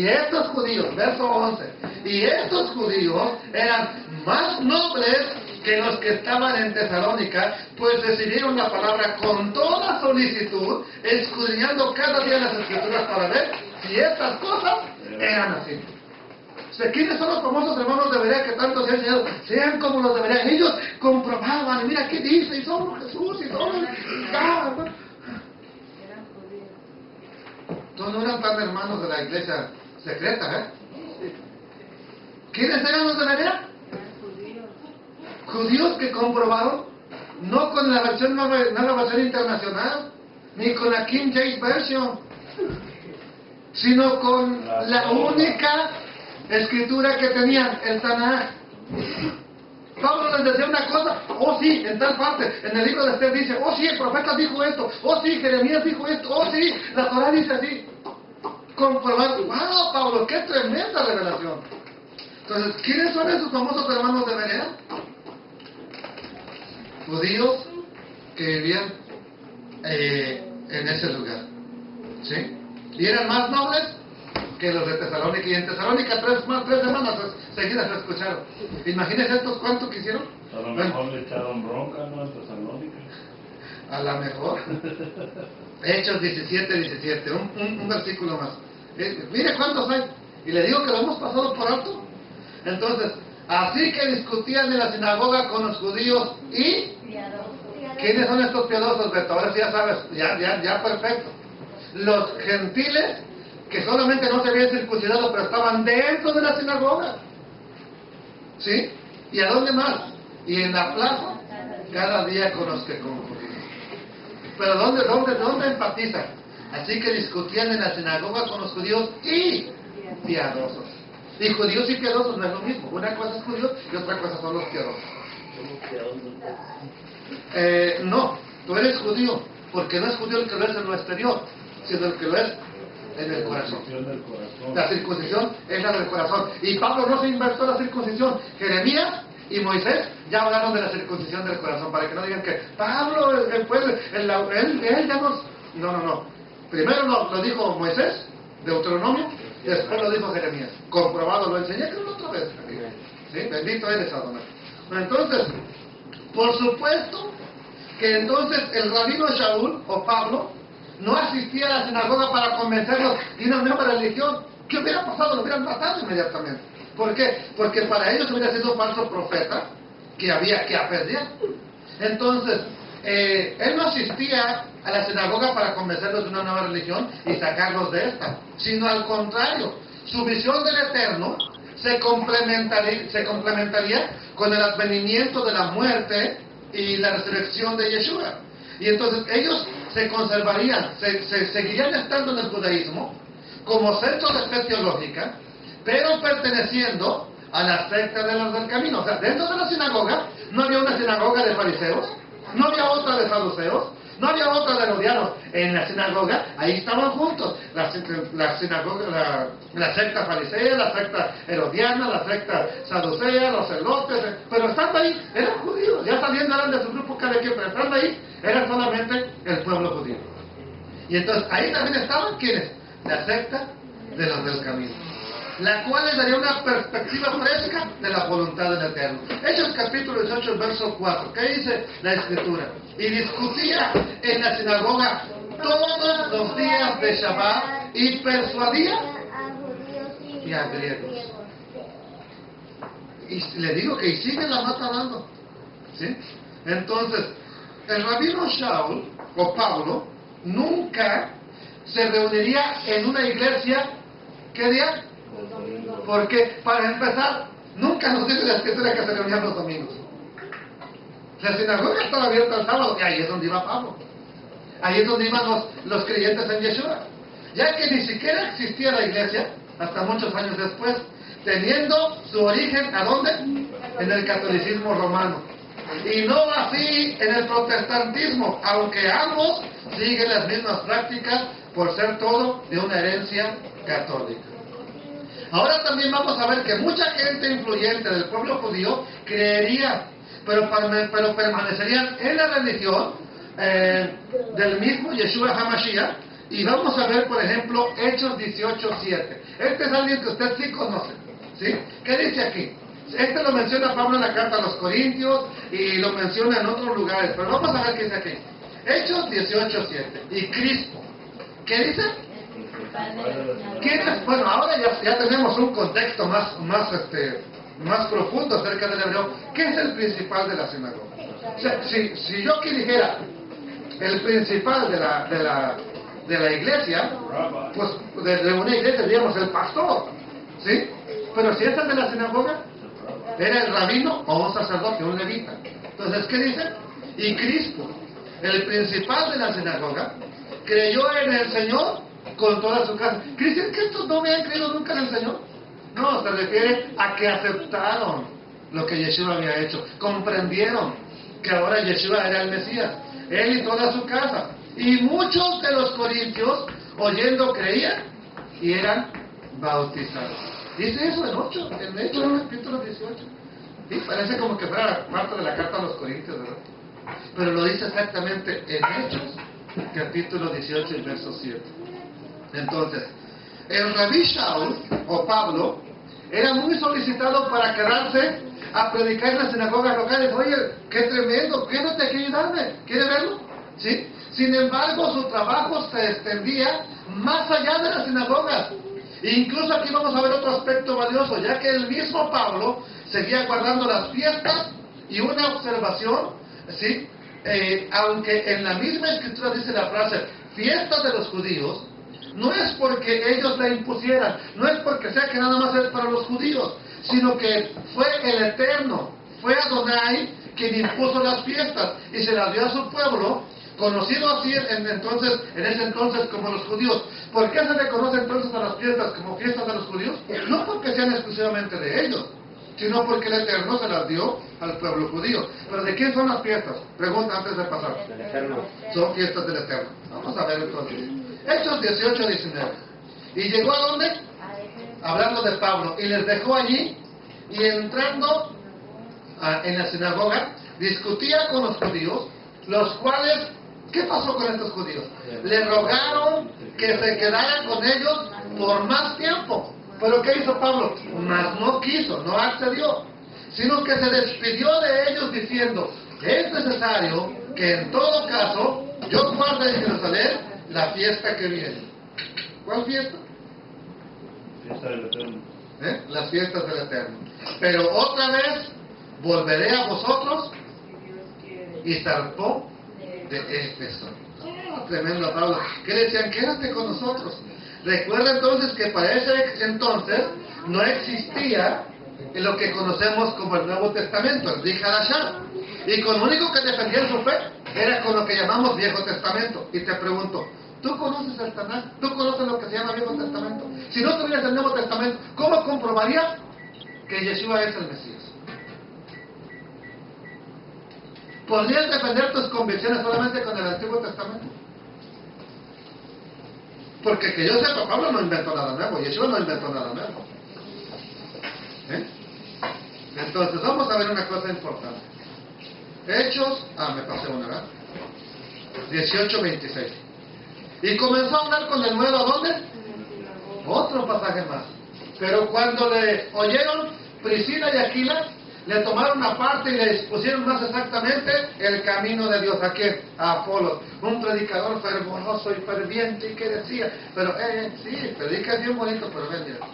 estos judíos, verso 11, y estos judíos eran más nobles que los que estaban en Tesalónica, pues recibieron la palabra con toda solicitud, escudriñando cada día las escrituras para ver si estas cosas eran así. O sea, ¿quiénes son los famosos hermanos de Berea que tanto se han enseñado? Sean como los de Berea. Ellos comprobaban, y mira qué dice, y somos Jesús, y somos... Eran judíos. Entonces no eran tan hermanos de la iglesia secreta, ¿eh? ¿Quiénes eran los de Berea? Judíos que comprobaron, no con la versión nueva versión internacional, ni con la King James Version, sino con la única escritura que tenían, el Tanaj. Pablo les decía una cosa, oh sí, en tal parte, en el libro de Esther dice, oh sí, el profeta dijo esto, oh sí, Jeremías dijo esto, oh sí, la Torah dice así. Comprobar, wow, Pablo, qué tremenda revelación. Entonces, ¿quiénes son esos famosos hermanos de Berea? Judíos que vivían en ese lugar, ¿sí? Y eran más nobles que los de Tesalónica. Y en Tesalónica 3 semanas seguidas lo escucharon. Imagínense estos cuánto que hicieron. A lo mejor le echaron bronca, ¿no? En Tesalónica. A lo mejor. Hechos 17, un versículo más. Mire cuántos hay. Y le digo que lo hemos pasado por alto. Entonces, así que discutían en la sinagoga con los judíos y... ¿Quiénes son estos piadosos, Beto? Ahora sí ya sabes, ya perfecto. Los gentiles que solamente no se habían circuncidado, pero estaban dentro de la sinagoga. ¿Sí? ¿Y a dónde más? Y en la plaza, cada día con los que concurrían. Pero ¿dónde empatizan? Así que discutían en la sinagoga con los judíos y piadosos. Y judíos y piadosos no es lo mismo. Una cosa es judíos y otra cosa son los piadosos. No, tú eres judío, porque no es judío el que lo es en lo exterior, sino el que lo es en el corazón. La circuncisión es la del corazón. Y Pablo no se inventó la circuncisión. Jeremías y Moisés ya hablaron de la circuncisión del corazón, para que no digan que Pablo, él ya nos... No. Primero lo dijo Moisés, Deuteronomio, y después lo dijo Jeremías. Comprobado, lo enseñé, creo otra vez. ¿Sí? Bendito eres, Adonai. Entonces, por supuesto que entonces el rabino Shaul o Pablo no asistía a la sinagoga para convencerlos de una nueva religión. ¿Qué hubiera pasado? Lo hubieran matado inmediatamente. ¿Por qué? Porque para ellos hubiera sido un falso profeta que había que aprender. Entonces, él no asistía a la sinagoga para convencerlos de una nueva religión y sacarlos de esta, sino al contrario, su visión del Eterno se complementaría con el advenimiento de la muerte y la resurrección de Yeshua. Y entonces ellos se conservarían, seguirían estando en el judaísmo como centro de fe teológica, pero perteneciendo a la secta de los del camino. O sea, dentro de la sinagoga no había una sinagoga de fariseos, no había otra de saduceos, no había otra de herodianos. En la sinagoga, ahí estaban juntos. La secta farisea, la secta herodiana, la secta saducea, los celotes, pero estando ahí, eran judíos. Ya saliendo eran de su grupo cada quien, pero estando ahí, eran solamente el pueblo judío. Y entonces, ahí también estaban, ¿quiénes? La secta de los del camino, la cual les daría una perspectiva fresca de la voluntad del Eterno. Hechos capítulo 18, verso 4. ¿Qué dice la Escritura? Y discutía en la sinagoga todos los días de Shabbat y persuadía y a griegos. Y le digo que y sigue la mata dando. ¿Sí? Entonces, el rabino Shaul o Pablo nunca se reuniría en una iglesia. ¿Qué día? Porque, para empezar, nunca nos dice la Escritura que se reunían los domingos. La sinagoga estaba abierta el sábado, y ahí es donde iba Pablo. Ahí es donde iban los creyentes en Yeshua. Ya que ni siquiera existía la iglesia, hasta muchos años después, teniendo su origen, ¿a dónde? En el catolicismo romano. Y no así en el protestantismo, aunque ambos siguen las mismas prácticas por ser todo de una herencia católica. Ahora también vamos a ver que mucha gente influyente del pueblo judío creería, pero permanecerían en la religión del mismo Yeshua HaMashiach. Y vamos a ver, por ejemplo, Hechos 18:7. Este es alguien que usted sí conoce, ¿sí? ¿Qué dice aquí? Este lo menciona Pablo en la carta a los Corintios y lo menciona en otros lugares, pero vamos a ver qué dice aquí. Hechos 18:7. Y Crispo, ¿qué dice? ¿Quién es? Bueno, ahora ya tenemos un contexto más profundo acerca del hebreo. ¿Qué es el principal de la sinagoga? O sea, si yo aquí dijera el principal de la iglesia, pues de una iglesia diríamos el pastor, ¿sí? Pero si es el de la sinagoga, era el rabino o un sacerdote, un levita. Entonces, ¿qué dice? Y Crispo, el principal de la sinagoga, creyó en el Señor con toda su casa. ¿Creen que estos no habían creído nunca en el Señor? No, se refiere a que aceptaron lo que Yeshua había hecho, comprendieron que ahora Yeshua era el Mesías, él y toda su casa. Y muchos de los corintios, oyendo, creían y eran bautizados. Dice eso en Hechos capítulo 18. Sí, parece como que fuera parte de la carta a los corintios, ¿verdad? Pero lo dice exactamente en Hechos capítulo 18 y verso 7. Entonces, el Rabí Shaul, o Pablo, era muy solicitado para quedarse a predicar en las sinagogas locales. Oye, qué tremendo, quédate aquí y ayudarme. ¿Quiere verlo? ¿Sí? Sin embargo, su trabajo se extendía más allá de las sinagogas. Incluso aquí vamos a ver otro aspecto valioso, ya que el mismo Pablo seguía guardando las fiestas. Y una observación, ¿sí? Aunque en la misma escritura dice la frase, fiestas de los judíos, no es porque ellos la impusieran, no es porque sea que nada más es para los judíos, sino que fue el Eterno, fue Adonai quien impuso las fiestas y se las dio a su pueblo, conocido así en ese entonces como los judíos. ¿Por qué se le conoce entonces a las fiestas como fiestas de los judíos? No porque sean exclusivamente de ellos, sino porque el Eterno se las dio al pueblo judío. ¿Pero de quién son las fiestas? Pregunta antes de pasar. Del Eterno. Son fiestas del Eterno. Vamos a ver entonces. Hechos 18-19. ¿Y llegó a dónde? Hablando de Pablo. Y les dejó allí, y entrando en la sinagoga, discutía con los judíos, los cuales, ¿qué pasó con estos judíos? Le rogaron que se quedara con ellos por más tiempo. ¿Pero qué hizo Pablo? Mas no quiso, no accedió, sino que se despidió de ellos diciendo, es necesario que en todo caso yo guarde en Jerusalén la fiesta que viene. ¿Cuál fiesta? Fiesta del Eterno. Las fiestas del Eterno. Pero otra vez volveré a vosotros, y zarpó de Éfeso. Tremendo Pablo. ¿Qué le decían? Quédate con nosotros. Recuerda entonces que para ese entonces no existía lo que conocemos como el Nuevo Testamento, el Brit Hadashah. Y con lo único que defendían su fe era con lo que llamamos Viejo Testamento. Y te pregunto, ¿tú conoces el Tanaj? ¿Tú conoces lo que se llama Viejo Testamento? Si no tuvieras el Nuevo Testamento, ¿cómo comprobarías que Yeshua es el Mesías? ¿Podrías defender tus convicciones solamente con el Antiguo Testamento? Porque que yo sepa, Pablo no inventó nada nuevo, Yeshua no inventó nada nuevo. Entonces, vamos a ver una cosa importante. Hechos, me pasé una, ¿verdad? 18:26. Y comenzó a hablar con el nuevo, ¿a dónde? Otro pasaje más. Pero cuando le oyeron Priscila y Aquila, le tomaron aparte y le expusieron más exactamente el camino de Dios. ¿A quién? A Apolos, un predicador fervoroso y ferviente, y que decía, pero sí, predicas bien bonito, pero ven, mira,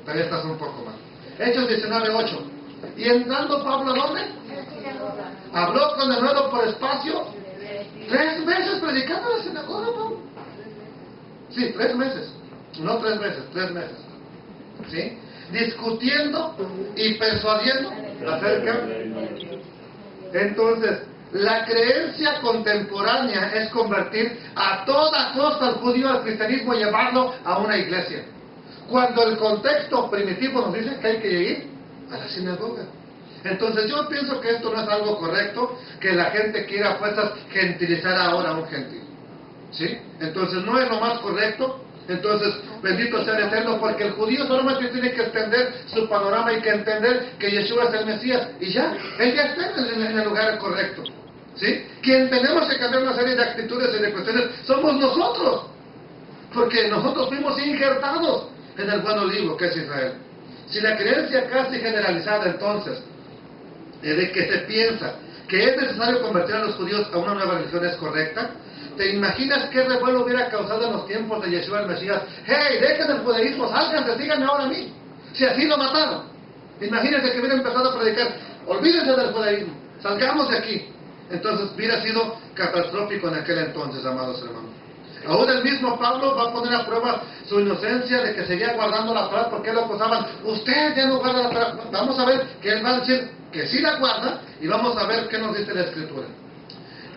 todavía estás un poco más. Hechos 19:8. Y entrando Pablo, ¿a dónde? Habló con el nuevo por espacio 3 meses predicando en la sinagoga, Pablo. Sí, 3 meses, no 3 meses, 3 meses. ¿Sí? Discutiendo y persuadiendo acerca. Entonces, la creencia contemporánea es convertir a toda costa al judío al cristianismo y llevarlo a una iglesia, cuando el contexto primitivo nos dice que hay que ir a la sinagoga. Entonces yo pienso que esto no es algo correcto, que la gente quiera a fuerzas gentilizar ahora a un gentil, ¿sí? Entonces no es lo más correcto. Entonces, bendito sea el Eterno, porque el judío solamente tiene que extender su panorama y que entender que Yeshua es el Mesías, y ya, él ya está en el lugar correcto, ¿sí? Quien tenemos que cambiar una serie de actitudes y de cuestiones somos nosotros, porque nosotros fuimos injertados en el buen olivo que es Israel. Si la creencia casi generalizada entonces de que se piensa que es necesario convertir a los judíos a una nueva religión es correcta, ¿te imaginas qué revuelo hubiera causado en los tiempos de Yeshua el Mesías? ¡Hey, dejen el judaísmo, sálganse, síganme ahora a mí! Si así lo mataron. Imagínense que hubiera empezado a predicar, olvídense del judaísmo, salgamos de aquí. Entonces hubiera sido catastrófico en aquel entonces, amados hermanos. Aún el mismo Pablo va a poner a prueba su inocencia de que seguía guardando la Torah, porque lo acusaban, usted ya no guarda la Torah. Vamos a ver que él va a decir que sí la guarda, y vamos a ver qué nos dice la Escritura.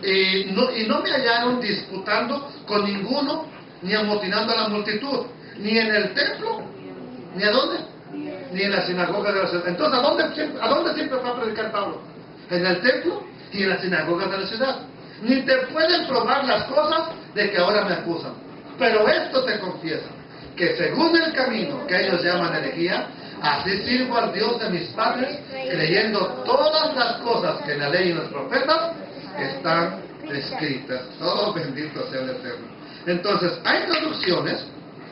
Y no me hallaron disputando con ninguno, ni amotinando a la multitud, ni en el templo, ni a dónde, ni en la sinagoga de la ciudad. Entonces, ¿a dónde siempre fue a predicar Pablo? En el templo y en las sinagogas de la ciudad. Ni te pueden probar las cosas de que ahora me acusan. Pero esto te confiesa, que según el camino que ellos llaman herejía, así sirvo al Dios de mis padres, creyendo todas las cosas que en la ley y en los profetas están escritas. Oh, bendito sea el Eterno. Entonces, hay traducciones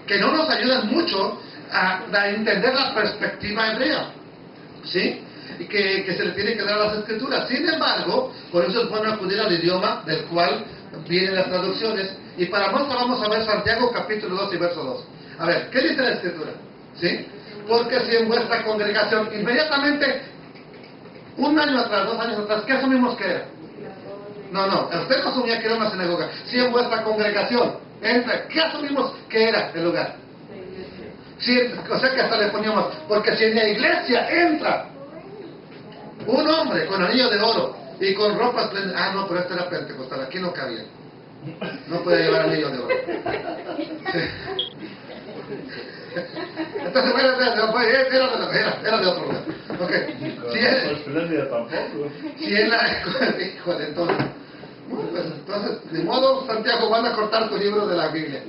que no nos ayudan mucho a entender la perspectiva hebrea, ¿sí? Y que se le tiene que dar a las escrituras. Sin embargo, por eso es bueno acudir al idioma del cual vienen las traducciones. Y para muestra vamos a ver Santiago capítulo 2 y verso 2. A ver, ¿qué dice la escritura? ¿Sí? Porque si en vuestra congregación, inmediatamente, un año atrás, 2 años atrás, ¿qué asumimos que era? No, usted no asumía que era una sinagoga. Si en vuestra congregación entra, ¿qué asumimos que era el lugar? Si, o sea que hasta le poníamos, porque si en la iglesia entra un hombre con anillo de oro y con ropa esplendida, no, pero este era pentecostal, aquí no cabía. No podía llevar anillo de oro. Sí. Entonces, bueno, era de otro lugar. Okay. Si en la... Híjole, entonces... Bueno, pues entonces, de modo, Santiago, van a cortar tu libro de la Biblia.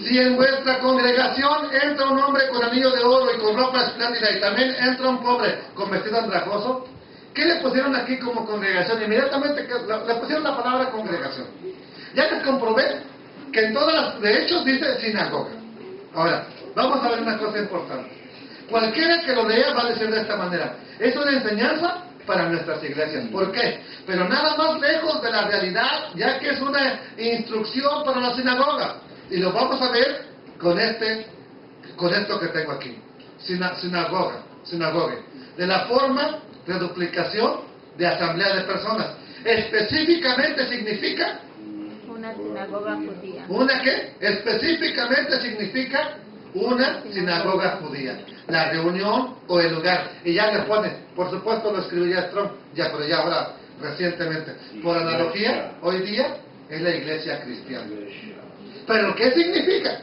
Si en vuestra congregación entra un hombre con anillo de oro y con ropa espléndida y también entra un pobre con vestido andrajoso, ¿qué le pusieron aquí como congregación? Inmediatamente le pusieron la palabra congregación. Ya les comprobé que en todas las, de hecho dice sinagoga. Ahora, vamos a ver una cosa importante. Cualquiera que lo lea va a decir de esta manera: es una enseñanza para nuestras iglesias. ¿Por qué? Pero nada más lejos de la realidad, ya que es una instrucción para la sinagoga. Y lo vamos a ver con esto que tengo aquí. Sinagoga. De la forma de duplicación de asamblea de personas. Específicamente significa... Una sinagoga judía. ¿Una qué? Específicamente significa una sinagoga judía. La reunión o el lugar. Y ya le pone, por supuesto lo escribiría Strong, pero ya ahora, recientemente. Por analogía, hoy día es la iglesia cristiana. ¿Pero qué significa?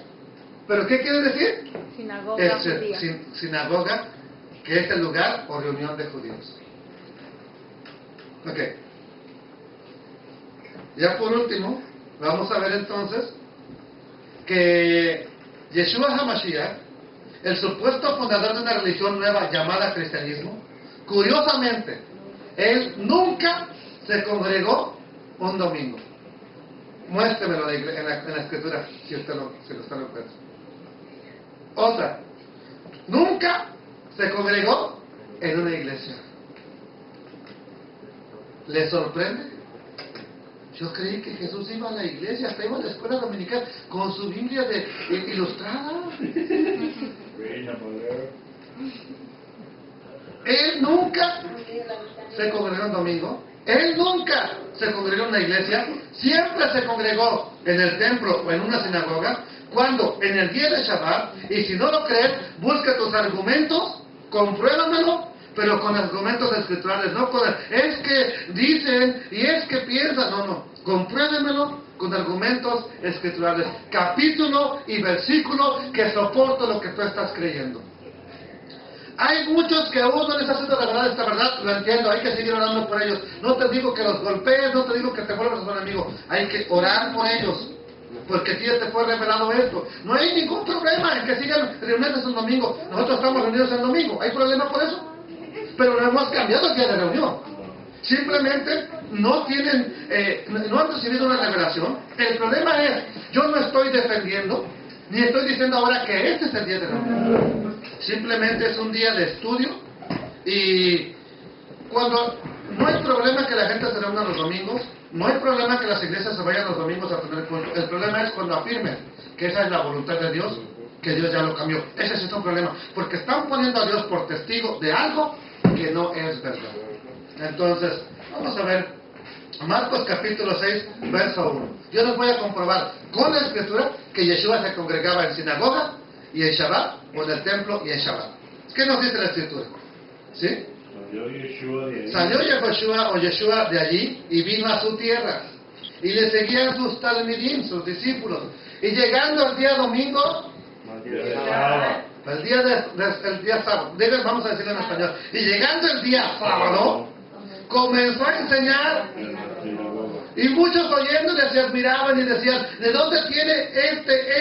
¿Pero qué quiere decir? Sinagoga judía. Sinagoga, que es el lugar o reunión de judíos. Ok. Ya por último, vamos a ver entonces que Yeshua HaMashiach, el supuesto fundador de una religión nueva llamada cristianismo, curiosamente, él nunca se congregó un domingo. Muéstremelo en la escritura, si usted lo encuentra. Otra, nunca se congregó en una iglesia. ¿Le sorprende? Yo creí que Jesús iba a la iglesia, hasta iba a la escuela dominical con su Biblia ilustrada. Él nunca se congregó un domingo. Él nunca se congregó en una iglesia. Siempre se congregó en el templo o en una sinagoga. Cuando? En el día de Shabbat. Y si no lo crees, busca tus argumentos, compruébamelo, pero con argumentos escriturales, no con es que dicen y es que piensan. No, compruébemelo con argumentos escriturales, capítulo y versículo que soporte lo que tú estás creyendo. Hay muchos que aún no les haciendo la verdad esta verdad, lo entiendo, hay que seguir orando por ellos. No te digo que los golpees, no te digo que te vuelvas un enemigo, hay que orar por ellos, porque aquí ya te fue revelado esto. No hay ningún problema en que sigan reuniéndose el domingo. Nosotros estamos reunidos el domingo, ¿hay problema por eso? Pero no hemos cambiado el día de reunión. Simplemente no han recibido una revelación. El problema es, yo no estoy defendiendo, ni estoy diciendo ahora que este es el día de reunión. Simplemente es un día de estudio. Y cuando no hay problema que la gente se reúna los domingos, no hay problema que las iglesias se vayan los domingos a tener culto. El problema es cuando afirmen que esa es la voluntad de Dios, que Dios ya lo cambió. Ese sí es un problema, porque están poniendo a Dios por testigo de algo que no es verdad. Entonces, vamos a ver Marcos capítulo 6, verso 1. Yo les voy a comprobar con la escritura que Yeshua se congregaba en sinagoga y en Shabbat, o en el templo y en Shabbat. ¿Qué nos dice la escritura? ¿Sí? Salió Yeshua de allí y vino a su tierra, y le seguían sus talmidim, sus discípulos. Y llegando el día domingo, el día sábado, vamos a decirlo en español, y llegando el día sábado, comenzó a enseñar, y muchos oyéndole se admiraban y decían: ¿de dónde tiene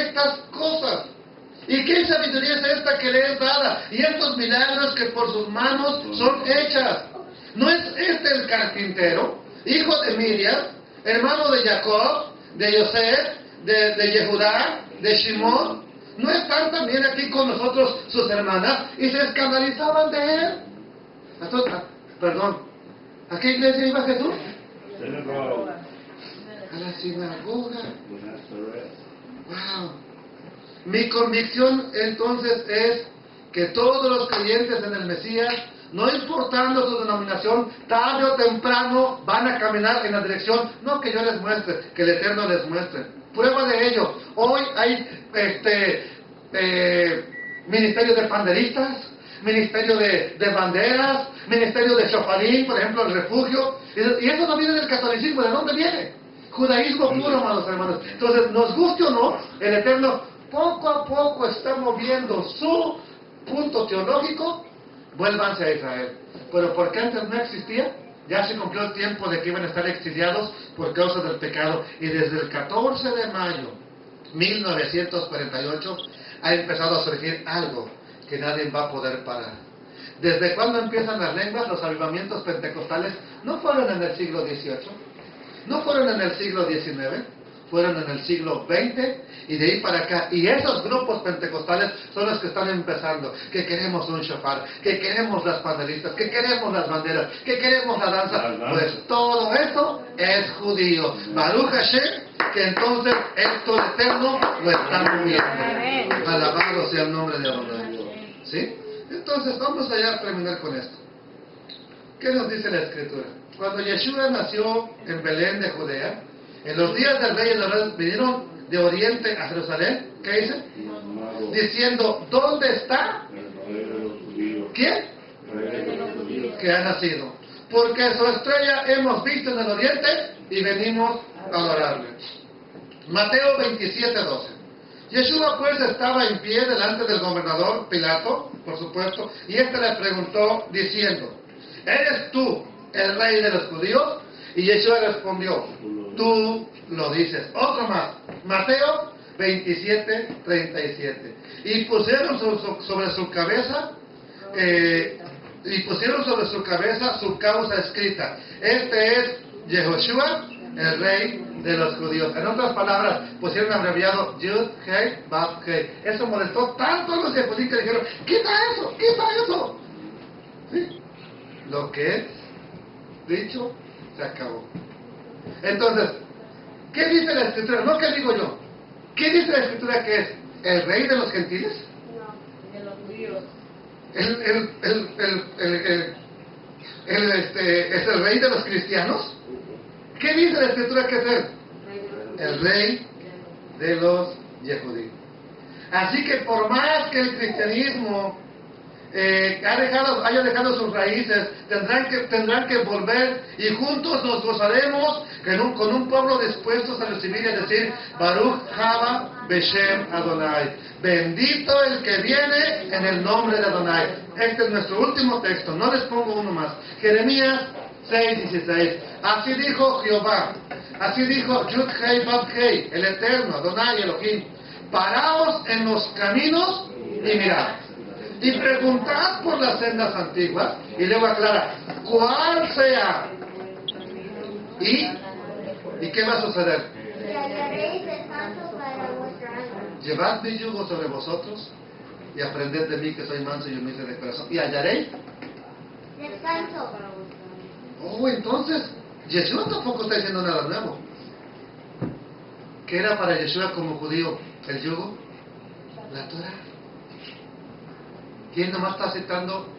estas cosas? ¿Y qué sabiduría es esta que le es dada? Y estos milagros que por sus manos son hechas. ¿No es este el carpintero, hijo de Miriam, hermano de Jacob, de Yosef, de Yehudá, de Shimón? ¿No están también aquí con nosotros sus hermanas y se escandalizaban de él? Entonces, perdón, ¿a qué iglesia iba Jesús? Synagogue. A la sinagoga. Nazareth. Wow. Mi convicción entonces es que todos los creyentes en el Mesías, no importando su denominación, tarde o temprano van a caminar en la dirección, no que yo les muestre, que el Eterno les muestre. Prueba de ello, hoy hay ministerio de panderistas, ministerio de banderas, ministerio de shofarín, por ejemplo, el refugio, y eso no viene del catolicismo. ¿De dónde viene? Judaísmo puro, amados hermanos. Entonces, nos guste o no, el Eterno poco a poco está moviendo su punto teológico. Vuélvanse a Israel. Pero porque antes no existía, ya se cumplió el tiempo de que iban a estar exiliados por causa del pecado. Y desde el 14 de mayo 1948 ha empezado a surgir algo que nadie va a poder parar. ¿Desde cuándo empiezan las lenguas? Los avivamientos pentecostales no fueron en el siglo XVIII, no fueron en el siglo XIX, fueron en el siglo XX y de ahí para acá. Y esos grupos pentecostales son los que están empezando, que queremos un shofar, que queremos las panderistas, que queremos las banderas, que queremos la danza. Pues todo eso es judío. Baruch Hashem, que entonces esto eterno lo está moviendo. Alabado sea el nombre de Adonai. ¿Sí? Entonces vamos allá a terminar con esto. ¿Qué nos dice la Escritura? Cuando Yeshua nació en Belén de Judea, en los días del rey Herodes vinieron de oriente a Jerusalén. ¿Qué dice? Diciendo, ¿dónde está? ¿Quién? Que ha nacido. Porque su estrella hemos visto en el oriente y venimos a adorarle. Mateo 27:12. Yeshua pues estaba en pie delante del gobernador Pilato, por supuesto, y éste le preguntó diciendo, ¿eres tú el rey de los judíos? Y Yeshua respondió, tú lo dices. Otro más, Mateo 27:37. Y pusieron sobre su cabeza su causa escrita. Este es Yehoshua, el rey de los judíos. En otras palabras, pusieron abreviado Yud, Hei, Vav, Hei. Eso molestó tanto a los judíos que dijeron, quita eso, quita eso. ¿Sí? Lo que es dicho, se acabó. Entonces, ¿qué dice la Escritura? No, ¿qué digo yo? ¿Qué dice la Escritura que es? ¿El rey de los gentiles? De los judíos. ¿Es el rey de los cristianos? ¿Qué dice la Escritura que es él? El rey de los Yehudí. Así que por más que el cristianismo haya dejado sus raíces, tendrán que volver y juntos nos gozaremos con un pueblo dispuesto a recibir y a decir Baruch Haba Beshem Adonai, bendito el que viene en el nombre de Adonai. Este es nuestro último texto, no les pongo uno más. Jeremías 6:16. Así dijo Jehová, así dijo Yud Hei Vav Hei, el Eterno, Adonai Elohim, paraos en los caminos y mirad, y preguntad por las sendas antiguas, y luego aclara, ¿cuál sea? ¿Y qué va a suceder? Y hallaréis descanso para vuestra alma. Llevad mi yugo sobre vosotros, y aprended de mí que soy manso y humilde de corazón, y hallaréis Descanso. Oh, entonces, Yeshua tampoco está diciendo nada nuevo. ¿Qué era para Yeshua como judío el yugo? La Torah. ¿Quién nomás está citando